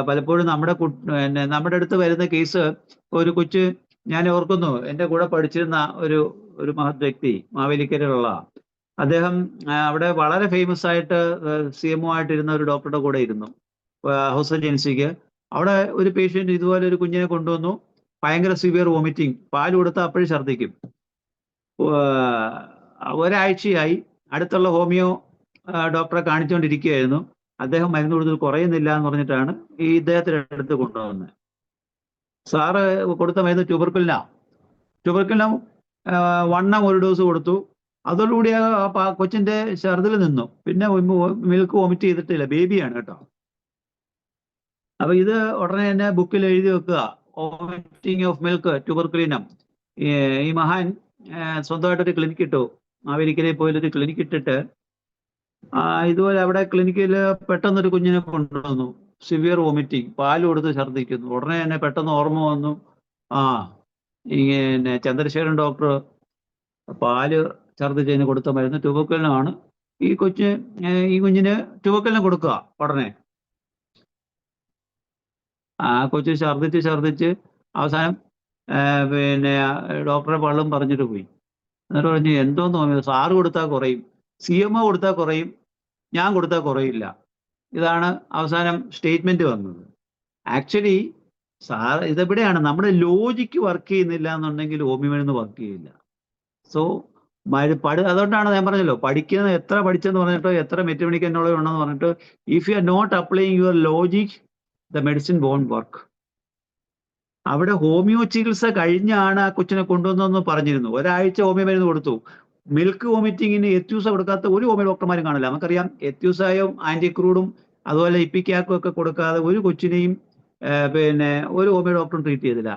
പലപ്പോഴും നമ്മുടെ അടുത്ത് വരുന്ന കേസ്, ഒരു കൊച്ച്, ഞാൻ ഓർക്കുന്നു എൻ്റെ കൂടെ പഠിച്ചിരുന്ന ഒരു മഹത് വ്യക്തി മാവേലിക്കരയിലുള്ള അദ്ദേഹം അവിടെ വളരെ ഫേമസ് ആയിട്ട് CMO ആയിട്ടിരുന്ന ഒരു ഡോക്ടറുടെ കൂടെ ഇരുന്നു ഹൗസ് ഏജൻസിക്ക്. അവിടെ ഒരു പേഷ്യൻ്റ് ഇതുപോലെ ഒരു കുഞ്ഞിനെ കൊണ്ടുവന്നു, ഭയങ്കര സിവിയർ വോമിറ്റിംഗ്, പാല് കൊടുത്താൽ അപ്പോഴും ഛർദ്ദിക്കും. ഒരാഴ്ചയായി അടുത്തുള്ള ഹോമിയോ ഡോക്ടറെ കാണിച്ചുകൊണ്ടിരിക്കുകയായിരുന്നു. അദ്ദേഹം മരുന്ന് കൊടുത്ത് കുറയുന്നില്ല എന്ന് പറഞ്ഞിട്ടാണ് ഈ ഇദ്ദേഹത്തിൻ്റെ അടുത്ത് കൊണ്ടുവന്നത്. സാറ് കൊടുത്ത മരുന്ന് ട്യൂബർക്കുലിന 1 ഡോസ് കൊടുത്തു. അതോടുകൂടി ആ കൊച്ചിന്റെ ഛർദിൽ നിന്നു. പിന്നെ മിൽക്ക് വോമിറ്റ് ചെയ്തിട്ടില്ല. ബേബിയാണ് കേട്ടോ. അപ്പൊ ഇത് ഉടനെ തന്നെ ബുക്കിൽ എഴുതി വെക്കുക, വോമിറ്റിംഗ് ഓഫ് മിൽക്ക് ട്യൂബർക്കുലിനം. ഈ മഹാൻ സ്വന്തമായിട്ടൊരു ക്ലിനിക്ക് ഇട്ടു. മാവേലിക്കരയിൽ പോയൊരു ക്ലിനിക്ക് ഇട്ടിട്ട് ഇതുപോലെ അവിടെ ക്ലിനിക്കിൽ പെട്ടെന്നൊരു കുഞ്ഞിനെ കൊണ്ടുവന്നു, സിവിയർ വോമിറ്റിംഗ്, പാല് കൊടുത്ത് ഛർദ്ദിക്കുന്നു. ഉടനെ തന്നെ പെട്ടെന്ന് ഓർമ്മ വന്നു, ഇങ്ങനെ ചന്ദ്രശേഖരൻ ഡോക്ടർ പാല് ഛർദ്ദിച്ചതിന് കൊടുത്ത മരുന്ന് ട്യൂബർക്കുലിനാണ്. ഈ കുഞ്ഞിന് ട്യൂബർക്കുലിനെ കൊടുക്കുക ഉടനെ. ആ കൊച്ചു ഛർദ്ദിച്ച് അവസാനം പിന്നെ ഡോക്ടറെ പള്ളും പറഞ്ഞിട്ട് പോയി. എന്നിട്ട് പറഞ്ഞു, എന്തോന്ന് തോന്നിയത്, സാറ് കൊടുത്താൽ കുറയും, CMO കൊടുത്താൽ കുറയും, ഞാൻ കൊടുത്താൽ കുറയില്ല. ഇതാണ് അവസാനം സ്റ്റേറ്റ്മെന്റ് വന്നത്. ആക്ച്വലി ഇതെവിടെയാണ് നമ്മുടെ ലോജിക്ക് വർക്ക് ചെയ്യുന്നില്ല എന്നുണ്ടെങ്കിൽ ഹോമിയോ മരുന്ന് വർക്ക് ചെയ്യില്ല. സോ അതുകൊണ്ടാണ് ഞാൻ പറഞ്ഞല്ലോ, പഠിക്കുന്ന എത്ര പഠിച്ചെന്ന് പറഞ്ഞിട്ടോ എത്ര മെറ്റമണിക്ക് എന്നുള്ളത് ഉണ്ടെന്ന് പറഞ്ഞിട്ട്, if you are not applying your logic, the medicine won't work. അവിടെ ഹോമിയോ ചികിത്സ കഴിഞ്ഞാണ് ആ കൊച്ചിനെ കൊണ്ടുവന്നതെന്ന് പറഞ്ഞിരുന്നു. ഒരാഴ്ച ഹോമിയോ മരുന്ന് കൊടുത്തു. മിൽക്ക് വോമിറ്റിങ്ങിന് എത്യൂസ കൊടുക്കാത്ത ഒരു ഹോമിയോ ഡോക്ടർമാരും കാണില്ല. നമുക്കറിയാം, എത്യൂസായും ആന്റിക്രൂഡും അതുപോലെ ഇപ്പിക്കാക്കും ഒക്കെ കൊടുക്കാതെ ഒരു കൊച്ചിനെയും പിന്നെ ഒരു ഹോമിയോ ഡോക്ടറും ട്രീറ്റ് ചെയ്തില്ല.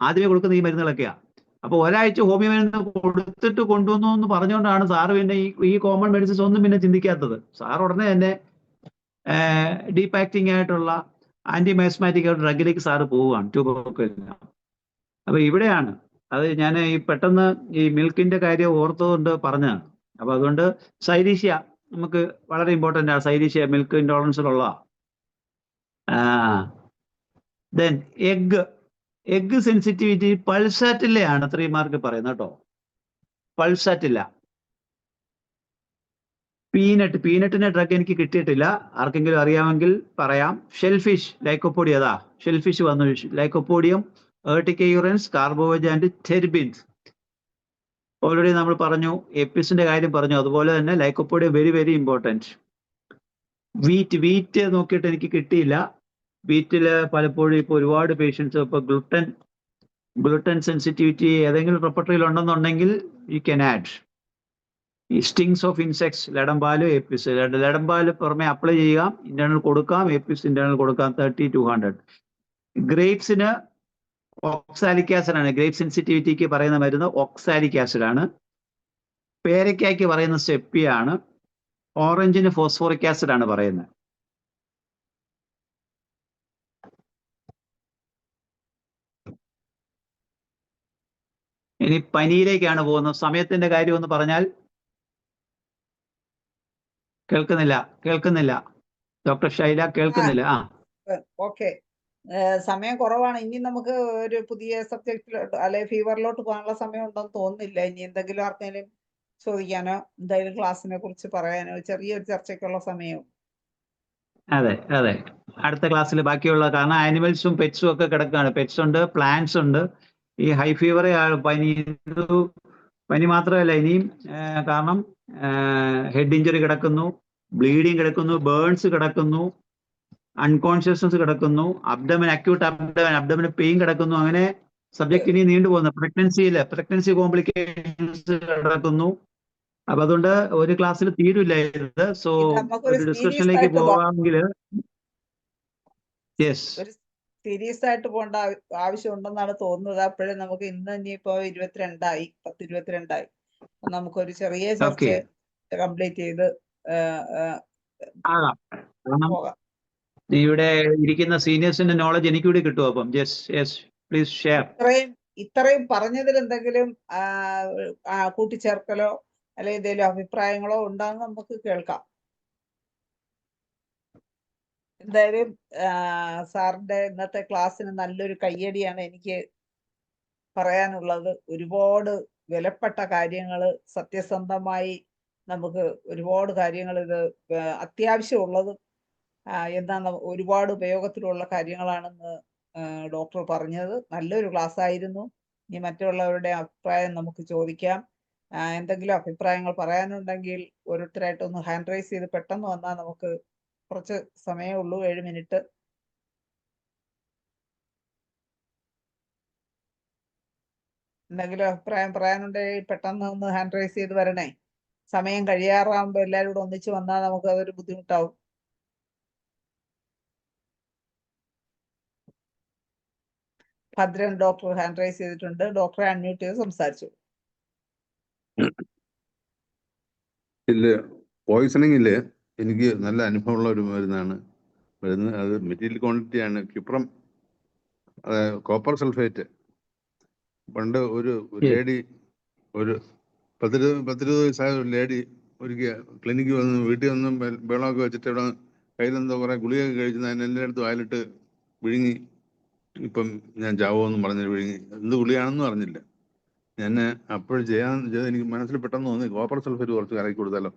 ആദ്യമേ കൊടുക്കുന്ന ഈ മരുന്നുകളൊക്കെയാണ്. അപ്പൊ ഒരാഴ്ച ഹോമിയോ മരുന്ന് കൊടുത്തിട്ട് കൊണ്ടുവന്നു എന്ന് പറഞ്ഞുകൊണ്ടാണ് സാറ് പിന്നെ ഈ കോമൺ മെഡിസിൻസ് ഒന്നും പിന്നെ ചിന്തിക്കാത്തത്. സാർ ഉടനെ തന്നെ ഡീപ്പ് ആക്ടിങ് ആയിട്ടുള്ള ആന്റിമയസ്മാറ്റിക് ആയിട്ട് ഡ്രഗിലേക്ക് സാറ് പോവുകയാണ്, ട്യൂബർക്കുലിൻ. അപ്പൊ ഇവിടെയാണ് അത് ഞാൻ ഈ പെട്ടെന്ന് ഈ മിൽക്കിന്റെ കാര്യം ഓർത്തതുകൊണ്ട് പറഞ്ഞതാണ്. അപ്പൊ അതുകൊണ്ട് സൈലീഷ്യ നമുക്ക് വളരെ ഇമ്പോർട്ടൻ്റ് ആണ്. സൈലീഷ്യ മിൽക്ക് ഇൻടോളറൻസിലുള്ള. ദെൻ എഗ് സെൻസിറ്റിവിറ്റി പൾസാറ്റില്ലയാണ് 3 മാർക്ക് പറയുന്നത് കേട്ടോ. പൾസാറ്റില്ല. പീനട്ടിന്റെ ഡ്രഗ് എനിക്ക് കിട്ടിയിട്ടില്ല. ആർക്കെങ്കിലും അറിയാമെങ്കിൽ പറയാം. ഷെൽഫിഷ്, ലൈക്കോപോഡിയം, ഷെൽഫിഷ് വന്നു. ലൈക്കോപോഡിയം, ഏർട്ടിക്കയൂറൻസ്, കാർബോവജ് ആൻഡ് ടെർബിൻസ്. ഓൾറെഡി നമ്മൾ പറഞ്ഞു, എപ്പിസിന്റെ കാര്യം പറഞ്ഞു. അതുപോലെ തന്നെ lycopodium very very important. Wheat നോക്കിയിട്ട് എനിക്ക് കിട്ടിയില്ല. വീറ്റില് പലപ്പോഴും ഇപ്പോൾ ഒരുപാട് പേഷ്യൻസ് ഇപ്പോൾ ഗ്ലൂട്ടൻ സെൻസിറ്റിവിറ്റി ഏതെങ്കിലും റെപ്പർട്ടറിയിൽ ഉണ്ടെന്നുണ്ടെങ്കിൽ യു ക്യാൻ ആഡ്. ഈ സ്റ്റിങ്സ് ഓഫ് ഇൻസെക്ട്സ്, ലഡംപാല്, എപ്പിസ്. ലഡംപാല് പുറമെ അപ്ലൈ ചെയ്യുക, ഇന്റേണൽ കൊടുക്കാം, എപ്പിസ് ഇന്റേണൽ കൊടുക്കാം 30-200. ഗ്രേപ്സിന് ഓക്സാലിക് ആസിഡ് ആണ്. ഗ്രേപ്പ് സെൻസിറ്റിവിറ്റിക്ക് പറയുന്ന മരുന്ന് ഓക്സാലിക് ആസിഡ് ആണ്. പേരയ്ക്കായ്ക്ക് പറയുന്ന സെപ്പിയാണ്. ഓറഞ്ചിന് ഫോസ്ഫോറിക് ആസിഡ് ആണ് പറയുന്നത്. ഇനി പനിയിലേക്കാണ് പോകുന്നത്. സമയത്തിന്റെ കാര്യം ഒന്ന് പറഞ്ഞാൽ. കേൾക്കുന്നില്ല. ഡോക്ടർ ഷൈല കേൾക്കുന്നില്ല. ഓക്കെ, സമയം കുറവാണ്. ഇനി നമുക്ക് ഒരു പുതിയ സബ്ജക്റ്റിലോട്ട് അല്ലെ ഫീവറിലോട്ട് പോകാനുള്ള സമയം ഉണ്ടെന്ന് തോന്നുന്നില്ല. ഇനി എന്തെങ്കിലും ആർക്കെങ്കിലും ചോദിക്കാനോ എന്തായാലും ക്ലാസ്സിനെ കുറിച്ച് പറയാനോ ചെറിയൊരു ചർച്ചയ്ക്കുള്ള സമയവും. അതെ. അടുത്ത ക്ലാസ്സിൽ ബാക്കിയുള്ള, കാരണം ആനിമൽസും പെറ്റ്സും ഒക്കെ കിടക്കുകയാണ്. പെറ്റ്സ് ഉണ്ട്, പ്ലാന്റ്സ് ഉണ്ട്. ഈ ഹൈ ഫീവർ പനി മാത്രമല്ല ഇനിയും, കാരണം ഹെഡ് ഇഞ്ചുറി കിടക്കുന്നു, ബ്ലീഡിങ് കിടക്കുന്നു, ബേൺസ് കിടക്കുന്നു, അൺകോൺഷ്യസ്നസ് കിടക്കുന്നു, അക്യൂട്ട് അബ്ഡമൻ പെയിൻ കിടക്കുന്നു. അങ്ങനെ സബ്ജക്ട് ഇനി നീണ്ടുപോകുന്നു. പ്രഗ്നൻസി കോംപ്ലിക്കേഷൻസ് കിടക്കുന്നു. അപ്പൊ അതുകൊണ്ട് ഒരു ക്ലാസ്സിൽ തീരില്ല ഇത്. സോ ഇത് നമുക്കൊരു ഒരു സീരീസ് ഡിസ്കഷനിലേക്ക് ആയിട്ട് പോകാമെങ്കിൽ യെസ്, ഒരു സീരീസ് ആയിട്ട് പോകേണ്ട ആവശ്യം ഉണ്ടെന്നാണ് തോന്നുന്നത്. അപ്പോഴും നമുക്ക് ഇന്ന് ഇനിയിപ്പോ 22 അപ്പൊ നമുക്കൊരു ചെറിയ ചർച്ച ഓക്കെ കംപ്ലീറ്റ് ചെയ്ത് ആകാം. കാരണം പോകാം. ഇവിടെ ഇരിക്കുന്ന സീനിയേഴ്സിന്റെ നോളജ് എനിക്കൂടി കിട്ടും. അപ്പം യെസ് പ്ലീസ് ഷെയർ. ഇത്രയും പറഞ്ഞതിൽ എന്തെങ്കിലും കൂട്ടിച്ചേർക്കലോ അല്ലെങ്കിൽ എന്തെങ്കിലും അഭിപ്രായങ്ങളോ ഉണ്ടാകുന്ന നമുക്ക് കേൾക്കാം. എന്തായാലും സാറിന്റെ ഇന്നത്തെ ക്ലാസ്സിന് നല്ലൊരു കയ്യടിയാണ് എനിക്ക് പറയാനുള്ളത്. ഒരുപാട് വിലപ്പെട്ട കാര്യങ്ങൾ സത്യസന്ധമായി നമുക്ക് ഒരുപാട് കാര്യങ്ങൾ ഇത് അത്യാവശ്യമുള്ളതും എന്നാൽ ഒരുപാട് ഉപയോഗത്തിലുള്ള കാര്യങ്ങളാണെന്ന് ഡോക്ടർ പറഞ്ഞത്. നല്ലൊരു ക്ലാസ് ആയിരുന്നു. ഇനി മറ്റുള്ളവരുടെ അഭിപ്രായം നമുക്ക് ചോദിക്കാം. എന്തെങ്കിലും അഭിപ്രായങ്ങൾ പറയാനുണ്ടെങ്കിൽ ഓരോരുത്തരായിട്ടൊന്ന് ഹാൻഡ് റൈസ് ചെയ്ത് പെട്ടെന്ന് വന്നാൽ നമുക്ക് കുറച്ച് സമയമേ ഉള്ളൂ, 7 മിനിറ്റ്. എന്തെങ്കിലും അഭിപ്രായം പറയാനുണ്ടെങ്കിൽ പെട്ടെന്ന് ഒന്ന് ഹാൻഡ് റൈസ് ചെയ്ത് വരണേ. സമയം കഴിയാറാകുമ്പോൾ എല്ലാവരും കൂടെ ഒന്നിച്ച് വന്നാൽ നമുക്ക് അതൊരു ബുദ്ധിമുട്ടാവും. ഭദ്രൻ ഡോക്ടർ ഹാൻഡ് റൈസ് ചെയ്തിട്ടുണ്ട്. ഡോക്ടറെ അൺമ്യൂട്ട് ചെയ്ത് സംസാരിച്ചു. പോയിസണിങ്ങില് എനിക്ക് നല്ല അനുഭവമുള്ള ഒരു മരുന്നാണ്. അത് മെറ്റീരിയൽ ക്വാണ്ടിറ്റി ആണ്. ക്യുപ്രം, കോപ്പർ സൾഫേറ്റ്. പണ്ട് ഒരു ലേഡി, ഒരു 10-20 വയസ്സായ ഒരു ലേഡി ഒരിക്കൽ ക്ലിനിക്കിൽ വന്ന് വീട്ടിൽ വന്ന് വെള്ളമൊക്കെ വെച്ചിട്ട് ഇവിടെ കയ്യിലെന്തോ കുറെ ഗുളികയൊക്കെ കഴിച്ചത് എൻ്റെ അടുത്ത് വായിലിട്ട് വിഴുങ്ങി. ഇപ്പം ഞാൻ ചാവോന്നും പറഞ്ഞ് വിഴുങ്ങി. എന്ത് ഗുളിയാണെന്നും അറിഞ്ഞില്ല. ഞാൻ അപ്പോൾ ചെയ്ത് എനിക്ക് മനസ്സിൽ പെട്ടെന്ന് തോന്നി കോപ്പർ സൾഫേറ്റ് കുറച്ച് കലക്കി കൊടുത്താലോ.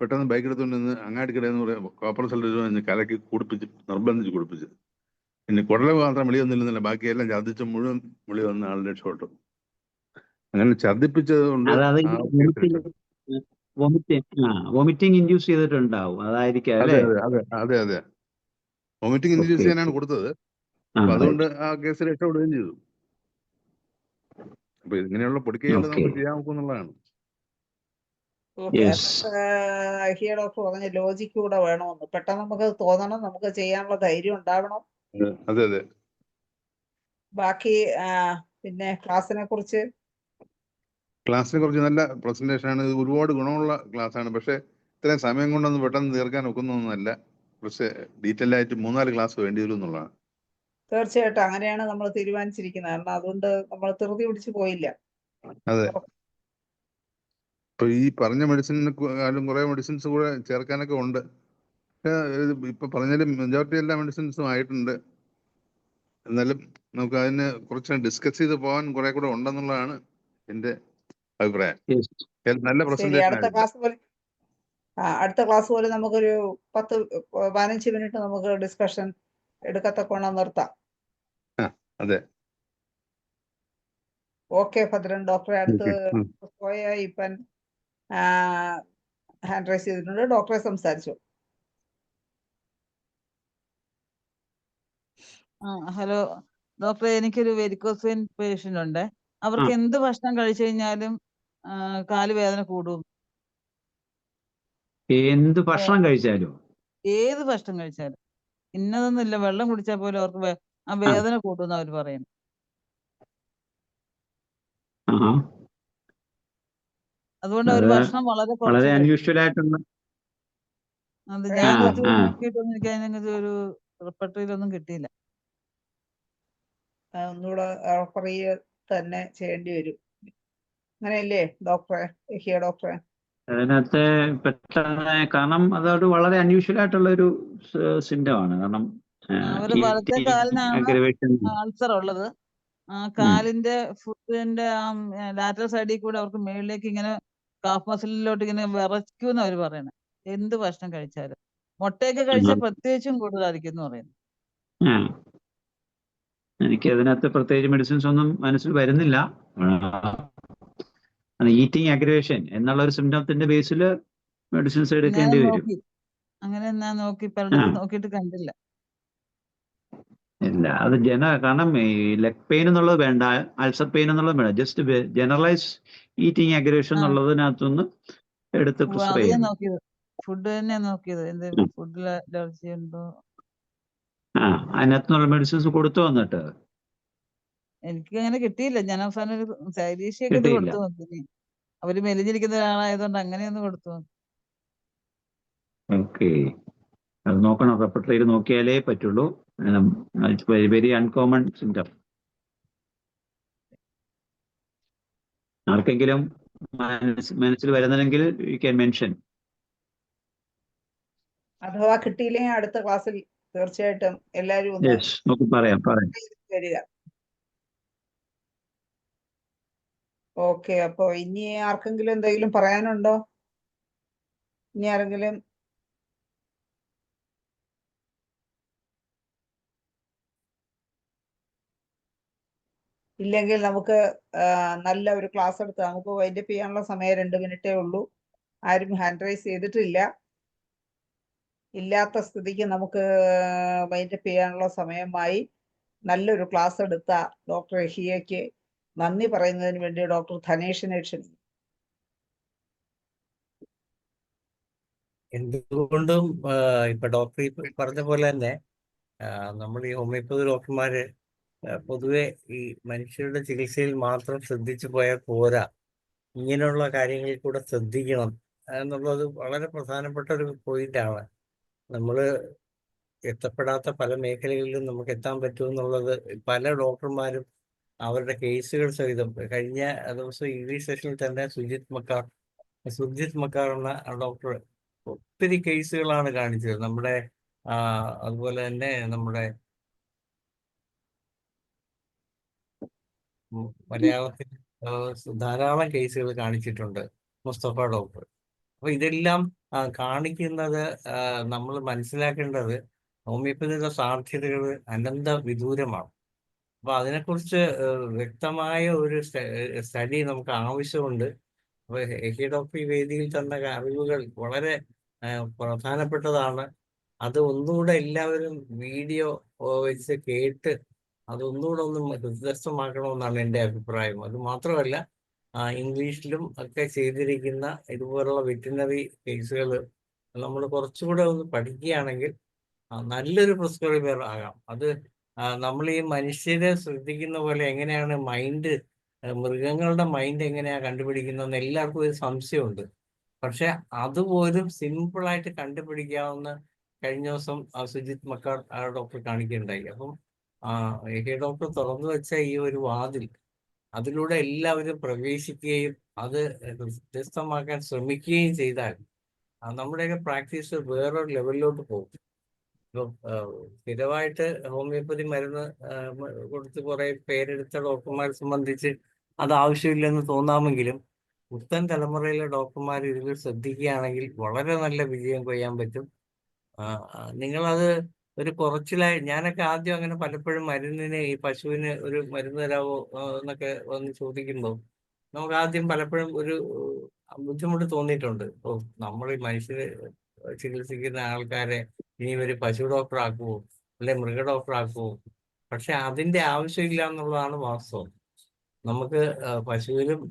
പെട്ടെന്ന് ബൈക്ക് എടുത്തുകൊണ്ട് നിന്ന് അങ്ങാടിക്കിടയെന്ന് പറയാം കോപ്പർ സൾഫേറ്റ് കലക്കി നിർബന്ധിച്ച് കുടിപ്പിച്ച്. പിന്നെ കുടല് മാത്രം വിളി വന്നില്ലെന്നില്ല, ബാക്കിയെല്ലാം ഛർദ്ദിച്ച് മുഴുവൻ വിളി വന്ന ആളുടെ രക്ഷപ്പെട്ടു. അങ്ങനെ ഛർദ്ദിപ്പിച്ചത് കൊണ്ട് വോമിറ്റിംഗ് ഇൻഡ്യൂസ് ചെയ്തിട്ടുണ്ടാവും, അതായിരിക്കും അല്ലേ? അതെ വോമിറ്റിംഗ് ഇൻഡ്യൂസ് ചെയ്യാനാണ് കൊടുത്തത്. അപ്പൊ അതുകൊണ്ട് ആ കേസ് രക്ഷപ്പെടുകയും ചെയ്തു. അപ്പൊ ഇങ്ങനെയുള്ള പൊടിക്കൈകൾ നമുക്ക് ചെയ്യാൻ നോക്കുന്നുള്ളതാണ്. ഡോക്ടർ പറഞ്ഞ ലോജിക്ക് കൂടെ വേണമെന്ന്. പെട്ടെന്ന് നമുക്ക് തോന്നണം, നമുക്ക് ചെയ്യാനുള്ള ധൈര്യം ഉണ്ടാവണം. അതെ. ബാക്കി പിന്നെ ക്ലാസ്സിനെ കുറിച്ച് നല്ല പ്രസന്റേഷൻ ആണ്. ഒരുപാട് ഗുണമുള്ള ക്ലാസ് ആണ്. പക്ഷെ ഇത്രയും സമയം കൊണ്ടൊന്നും പെട്ടെന്ന് തീർക്കാൻ ഒക്കുന്നൊന്നുമല്ല. പക്ഷെ ഡീറ്റെയിൽ ആയിട്ട് 3-4 ക്ലാസ് വേണ്ടി വരും എന്നുള്ളതാണ്. തീർച്ചയായിട്ടും അങ്ങനെയാണ് നമ്മൾ തീരുമാനിച്ചിരിക്കുന്നത്. കാരണം അതുകൊണ്ട് നമ്മൾ ധൃതി പിടിച്ചു പോയില്ല. അതെ. ഇപ്പൊ ഈ പറഞ്ഞ മെഡിസിനും കുറെ മെഡിസിൻസ് കൂടെ ചേർക്കാനൊക്കെ ഉണ്ട്. ഇപ്പൊ പറഞ്ഞാലും മെജോറിറ്റി എല്ലാ മെഡിസിൻസും ആയിട്ടുണ്ട്. എന്നാലും നമുക്ക് അതിനെ കുറച്ച് ഡിസ്കസ് ചെയ്ത് പോകാൻ കുറെ കൂടെ ഉണ്ടെന്നുള്ളതാണ് എന്റെ അഭിപ്രായം. നല്ല പ്രസന്റേഷൻ. അടുത്ത ക്ലാസ് പോലെ നമുക്കൊരു 10-15 മിനിറ്റ് നമുക്ക് ഡിസ്കഷൻ എടുക്കത്തക്കോണം നിർത്താം. അതെ. ഓക്കെ ഭദ്രൻ ഡോക്ടറെ അടുത്ത് ഇപ്പൻ ഹാൻഡ് റൈസ് ചെയ്തിട്ടുണ്ട്. ഡോക്ടറെ സംസാരിച്ചു. ഹലോ ഡോക്ടറെ, എനിക്കൊരു വെരിക്കോസ് വെയിൻ പേഷ്യന്റ് ഉണ്ട്. അവർക്ക് എന്ത് ഭക്ഷണം കഴിച്ചു കഴിഞ്ഞാലും കാല് വേദന കൂടും. എന്ത് ഭക്ഷണം കഴിച്ചാലും? ഏത് ഭക്ഷണം കഴിച്ചാലും ഇന്നതൊന്നുമില്ല. വെള്ളം കുടിച്ചാൽ പോലും അവർക്ക് ആ വേദന കൂടുന്ന അവർ പറയുന്നു. അതുകൊണ്ട് അവർ ഭക്ഷണം വളരെ അൺയൂഷ്വൽ ആയിട്ടുള്ള. അത് ഞാൻ നോക്കിയിട്ടൊന്നും എനിക്ക് അതിനകത്ത് ഒരു റിപ്പർട്ടറിയിലൊന്നും കിട്ടിയില്ല. ഒന്നുകൂടെ റെഫർ തന്നെ ചെയ്യേണ്ടി വരും. അങ്ങനെയല്ലേ ഡോക്ടറെ, യഹിയ ഡോക്ടറെ? അതിനകത്ത് പെട്ടെന്ന്, കാരണം അതൊരു വളരെ അൺയൂഷ്വൽ ആയിട്ടുള്ള ഒരു സിംറ്റം ആണ്. കാരണം അവര് വലത്തെ കാലിനാണ് അഗ്രവേഷൻ. അൾസർ ഉള്ളത്. ആ കാലിന്റെ ഫുട്ടിന്റെ ആ ലാറ്ററൽ സൈഡിൽ കൂടെ അവർക്ക് മേളിലേക്ക് ഇങ്ങനെ കാഫ് മസിലിലോട്ട് ഇങ്ങനെ വിറയ്ക്കുമെന്ന് അവര് പറയണേ. എന്ത് ഭക്ഷണം കഴിച്ചാലും. മുട്ടയൊക്കെ കഴിച്ചാൽ പ്രത്യേകിച്ചും കൂടുതലായിരിക്കും എന്ന് പറയുന്നു. എനിക്ക് അതിനകത്ത് പ്രത്യേകിച്ച് മെഡിസിൻസ് ഒന്നും മനസ്സിൽ വരുന്നില്ല. ഈറ്റിംഗ് അഗ്രവേഷൻ എന്നുള്ള ഒരു സിംറ്റത്തിന്റെ ബേസിൽ മെഡിസിൻസ് ഞാൻ എടുക്കേണ്ടി വരും. നോക്കി, അങ്ങനെ ഞാൻ നോക്കി പലയിടത്തും നോക്കിയിട്ട് കണ്ടില്ല. ഇല്ല, അത് കാരണം ഈ ലെഗ് പെയിൻ എന്നുള്ളത് വേണ്ട, അൾസർ പെയിൻ എന്നുള്ളത് വേണ്ട, ജസ്റ്റ് ജനറലൈസ് ഈറ്റിംഗ് അഗ്രവേഷൻ എന്നുള്ളതിനകത്തുനിന്ന് എടുത്ത് അത് പ്രിസ്ക്രൈബ് ഞാൻ ചെയ്യണം. നോക്കിയത്, ഫുഡ് തന്നെ നോക്കിയത്, എന്തെങ്കിലും ഫുഡിൽ അലർജി ഉണ്ടോ. അതിനകത്തുനിന്നുള്ള മെഡിസിൻസ് കൊടുത്തു വന്നിട്ട് എനിക്ക് അങ്ങനെ കിട്ടിയില്ല. ഞാൻ അവസാനം ഒരു ശൈലീഷയൊക്കെ ഇത് കിട്ടിയില്ല. കൊടുത്തു നോക്കി. അവര് മെലിഞ്ഞിരിക്കുന്ന ഒരാളായതുകൊണ്ട് അങ്ങനെയൊന്ന് കൊടുത്തു നോക്കി. ഓക്കെ, അത് നോക്കണം, റെപ്പർട്ടറി ചെയ്ത് നോക്കിയാലേ പറ്റുള്ളൂ. Very very uncommon symptom. ആർക്കെങ്കിലും മനസ്സിൽ വരുന്നില്ലെങ്കിൽ യു ക്യാൻ മെൻഷൻ. അഥവാ കിട്ടിയില്ലെങ്കിൽ അടുത്ത ക്ലാസ്സിൽ തീർച്ചയായിട്ടും എല്ലാവരും ഒന്ന് നമുക്ക് പറയാം. വരിക. ഓക്കെ, അപ്പൊ ഇനി ആർക്കെങ്കിലും എന്തെങ്കിലും പറയാനുണ്ടോ? ഇനി ആരെങ്കിലും? ഇല്ലെങ്കിൽ നമുക്ക് നല്ല ഒരു ക്ലാസ് എടുത്ത് നമുക്ക് വൈൻഡപ്പ് ചെയ്യാനുള്ള സമയം 2 മിനിറ്റേ ഉള്ളൂ. ആരും ഹാൻഡ് റൈസ് ചെയ്തിട്ടില്ല. ഇല്ലാത്ത സ്ഥിതിക്ക് നമുക്ക് വൈൻഡപ്പ് ചെയ്യാനുള്ള സമയമായി. നല്ലൊരു ക്ലാസ് എടുത്ത ഡോക്ടർ യഹിയയ്ക്ക് നന്ദി പറയുന്നതിന് വേണ്ടി ഡോക്ടർ ധനേഷിനെ ക്ഷണിക്കും. എന്തുകൊണ്ടും ഇപ്പൊ ഡോക്ടർ പറഞ്ഞ പോലെ തന്നെ നമ്മൾ ഈ ഹോമിയോപ്പതി ഡോക്ടർമാര് പൊതുവെ ഈ മനുഷ്യരുടെ ചികിത്സയിൽ മാത്രം ശ്രദ്ധിച്ചു പോയാൽ പോരാ, ഇങ്ങനെയുള്ള കാര്യങ്ങളിൽ കൂടെ ശ്രദ്ധിക്കണം എന്നുള്ളത് വളരെ പ്രധാനപ്പെട്ട ഒരു പോയിന്റാണ്. നമ്മൾ എത്തപ്പെടാത്ത പല മേഖലകളിലും നമുക്ക് എത്താൻ പറ്റുമെന്നുള്ളത് പല ഡോക്ടർമാരും അവരുടെ കേസുകൾ സഹിതം, കഴിഞ്ഞ ദിവസം ഇംഗ്ലീഷ് സെഷനിൽ തന്നെ സുജിത് മക്കാർ എന്ന ഡോക്ടർ ഒത്തിരി കേസുകളാണ് കാണിച്ചത്. നമ്മുടെ അതുപോലെ തന്നെ നമ്മുടെ മലയാളത്തിൽ ധാരാളം കേസുകൾ കാണിച്ചിട്ടുണ്ട് മുസ്തഫ ഡോക്ടർ. അപ്പൊ ഇതെല്ലാം കാണിക്കുന്നത് നമ്മൾ മനസ്സിലാക്കേണ്ടത് ഹോമിയോപ്പതിയുടെ സാധ്യതകൾ അനന്ത വിദൂരമാണ്. അപ്പൊ അതിനെക്കുറിച്ച് വ്യക്തമായ ഒരു സ്റ്റഡി നമുക്ക് ആവശ്യമുണ്ട്. അപ്പൊ യഹിയ ഡോക്ടർ ഈ വേദിയിൽ തന്ന അറിവുകൾ വളരെ പ്രധാനപ്പെട്ടതാണ്. അത് ഒന്നുകൂടെ എല്ലാവരും വീഡിയോ വെച്ച് കേട്ട് അതൊന്നുകൂടെ ഒന്ന് ഹൃദയസ്ഥമാക്കണമെന്നാണ് എൻ്റെ അഭിപ്രായം. അത് മാത്രമല്ല, ഇംഗ്ലീഷിലും ഒക്കെ ചെയ്തിരിക്കുന്ന ഇതുപോലുള്ള വെറ്റിനറി കേസുകൾ നമ്മൾ കുറച്ചുകൂടെ ഒന്ന് പഠിക്കുകയാണെങ്കിൽ നല്ലൊരു പ്രിസ്ക്രൈബർ ആകാം. അത് നമ്മൾ ഈ മനുഷ്യരെ ശ്രദ്ധിക്കുന്ന പോലെ എങ്ങനെയാണ് മൃഗങ്ങളുടെ മൈൻഡ് എങ്ങനെയാണ് കണ്ടുപിടിക്കുന്നതെന്ന് എല്ലാവർക്കും ഒരു സംശയമുണ്ട്. പക്ഷെ അതുപോലും സിമ്പിളായിട്ട് കണ്ടുപിടിക്കാവുന്ന കഴിഞ്ഞ ദിവസം സുജിത് മക്കാർ ഡോക്ടർ കാണിക്കുകയുണ്ടായി. അപ്പം യഹിയ ഡോക്ടർ തുറന്നു വെച്ച ഈ ഒരു വാതിൽ, അതിലൂടെ എല്ലാവരും പ്രവേശിക്കുകയും അത് വ്യത്യസ്തമാക്കാൻ ശ്രമിക്കുകയും ചെയ്താൽ നമ്മുടെയൊക്കെ പ്രാക്ടീസ് വേറൊരു ലെവലിലോട്ട് പോകും. ഇപ്പം സ്ഥിരമായിട്ട് ഹോമിയോപ്പതി മരുന്ന് കൊടുത്ത് കുറെ പേരെടുത്ത ഡോക്ടർമാരെ സംബന്ധിച്ച് അത് ആവശ്യമില്ലെന്ന് തോന്നാമെങ്കിലും പുത്തൻ തലമുറയിലെ ഡോക്ടർമാർ ഇതിൽ ശ്രദ്ധിക്കുകയാണെങ്കിൽ വളരെ നല്ല വിജയം കൊയ്യാൻ പറ്റും. നിങ്ങളത് ഒരു കുറച്ചിലായി, ഞാനൊക്കെ ആദ്യം അങ്ങനെ പലപ്പോഴും ഈ പശുവിന് ഒരു മരുന്ന് തരാമോ എന്നൊക്കെ വന്ന് ചോദിക്കുമ്പോൾ നമുക്ക് ആദ്യം പലപ്പോഴും ഒരു ബുദ്ധിമുട്ട് തോന്നിയിട്ടുണ്ട്. ഇപ്പോൾ നമ്മൾ ഈ മനുഷ്യരെ ചികിത്സിക്കുന്ന ആൾക്കാരെ ഇനി ഒരു പശു ഡോക്ടർ ആക്കുമോ അല്ലെ മൃഗ ഡോക്ടർ ആക്കുമോ? പക്ഷെ അതിന്റെ ആവശ്യമില്ല എന്നുള്ളതാണ് വാസ്തവം. നമുക്ക് പശുവിലും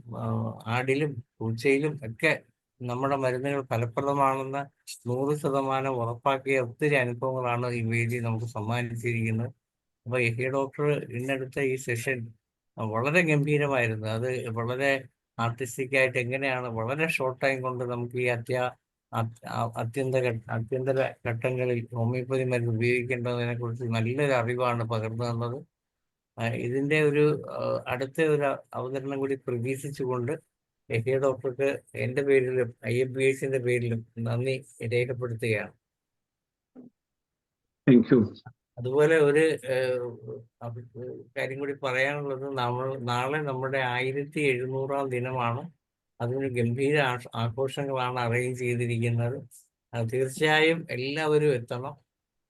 ആടിലും പൂച്ചയിലും ഒക്കെ നമ്മുടെ മരുന്നുകൾ ഫലപ്രദമാണെന്ന് 100% ഉറപ്പാക്കിയ ഒത്തിരി അനുഭവങ്ങളാണ് ഈ വേദി നമുക്ക് സമ്മാനിച്ചിരിക്കുന്നത്. അപ്പൊ യഹിയ ഡോക്ടർ ഇന്നെടുത്ത ഈ സെഷൻ വളരെ ഗംഭീരമായിരുന്നു. അത് വളരെ ആർട്ടിസ്റ്റിക് ആയിട്ട് എങ്ങനെയാണ് വളരെ ഷോർട്ട് ടൈം കൊണ്ട് നമുക്ക് ഈ അത്യന്തര ഘട്ടങ്ങളിൽ ഹോമിയോപ്പതി മരുന്ന് ഉപയോഗിക്കേണ്ടതിനെ കുറിച്ച് നല്ലൊരു അറിവാണ് പകർന്നു തന്നത്. ഇതിന്റെ ഒരു അടുത്ത ഒരു അവതരണം കൂടി പ്രതീക്ഷിച്ചുകൊണ്ട് യഹിയ ഡോക്ടർക്ക് എൻ്റെ പേരിലും IFBSന്റെ പേരിലും നന്ദി രേഖപ്പെടുത്തുകയാണ്. Thank you. അതുപോലെ ഒരു കാര്യം കൂടി പറയാനുള്ളത്, നാളെ നമ്മുടെ 1700-ാം ദിനമാണ്. അതിന് ഗംഭീര ആഘോഷങ്ങളാണ് അറേഞ്ച് ചെയ്തിരിക്കുന്നത്. തീർച്ചയായും എല്ലാവരും എത്തണം.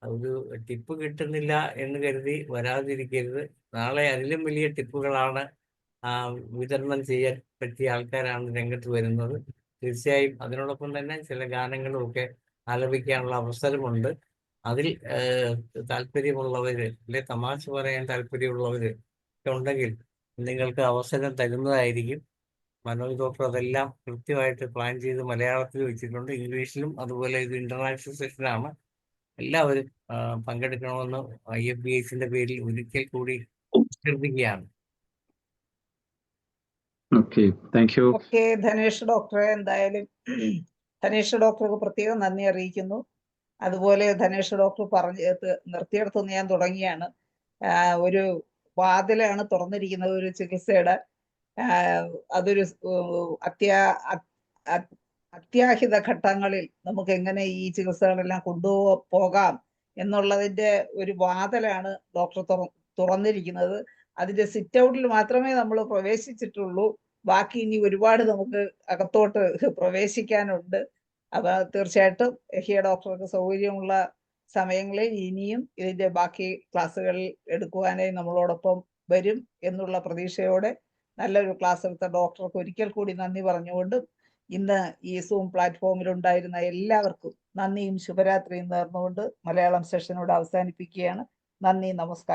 ഒരു ടിപ്പ് കിട്ടുന്നില്ല എന്ന് കരുതി വരാതിരിക്കരുത്. നാളെ അതിലും വലിയ ടിപ്പുകളാണ് വിതരണം ചെയ്യാൻ പറ്റിയ ആൾക്കാരാണ് രംഗത്ത് വരുന്നത്. തീർച്ചയായും അതിനോടൊപ്പം തന്നെ ചില ഗാനങ്ങളും ഒക്കെ ആലപിക്കാനുള്ള അവസരമുണ്ട്. അതിൽ താല്പര്യമുള്ളവര് അല്ലെ തമാശ പറയാൻ താല്പര്യമുള്ളവര് ഉണ്ടെങ്കിൽ നിങ്ങൾക്ക് അവസരം തരുന്നതായിരിക്കും. മനോജ് ഡോക്ടർ അതെല്ലാം കൃത്യമായിട്ട് പ്ലാൻ ചെയ്ത് മലയാളത്തിൽ വെച്ചിട്ടുണ്ട്, ഇംഗ്ലീഷിലും. അതുപോലെ ഇത് ഇന്റർനാഷണൽ സെഷനാണ്. എല്ലാവരും പങ്കെടുക്കണമെന്ന് IFBSന്റെ പേരിൽ ഒരിക്കൽ കൂടി അഭ്യർത്ഥിക്കുകയാണ്. Okay, thank you. Okay, Dhanesh ഡോക്ടറെ എന്തായാലും ധനേഷ് ഡോക്ടർക്ക് പ്രത്യേകം നന്ദി അറിയിക്കുന്നു. അതുപോലെ ധനേഷ് ഡോക്ടർ നിർത്തിയെടുത്തുനിന്ന് ഞാൻ തുടങ്ങിയാണ്. ഒരു വാതിലാണ് തുറന്നിരിക്കുന്നത് ഒരു ചികിത്സയുടെ. അതൊരു അത്യാഹിത ഘട്ടങ്ങളിൽ നമുക്ക് എങ്ങനെ ഈ ചികിത്സകളെല്ലാം കൊണ്ടുപോകാം എന്നുള്ളതിന്റെ ഒരു വാതിലാണ് ഡോക്ടർ തുറന്നിരിക്കുന്നത്. അതിന്റെ സിറ്റ് ഔട്ടിൽ മാത്രമേ നമ്മൾ പ്രവേശിച്ചിട്ടുള്ളൂ. ബാക്കി ഇനി ഒരുപാട് നമുക്ക് അകത്തോട്ട് പ്രവേശിക്കാനുണ്ട്. അപ്പൊ തീർച്ചയായിട്ടും യഹിയ ഡോക്ടർക്ക് സൗകര്യമുള്ള സമയങ്ങളിൽ ഇനിയും ഇതിന്റെ ബാക്കി ക്ലാസ്സുകളിൽ എടുക്കുവാനായി നമ്മളോടൊപ്പം വരും എന്നുള്ള പ്രതീക്ഷയോടെ നല്ലൊരു ക്ലാസ് എടുത്ത ഡോക്ടർക്ക് ഒരിക്കൽ കൂടി നന്ദി പറഞ്ഞുകൊണ്ടും ഇന്ന് ഈ സൂം പ്ലാറ്റ്ഫോമിൽ ഉണ്ടായിരുന്ന എല്ലാവർക്കും നന്ദിയും ശുഭരാത്രിയും നേർന്നുകൊണ്ട് മലയാളം സെഷനോട് അവസാനിപ്പിക്കുകയാണ്. നന്ദി, നമസ്കാരം.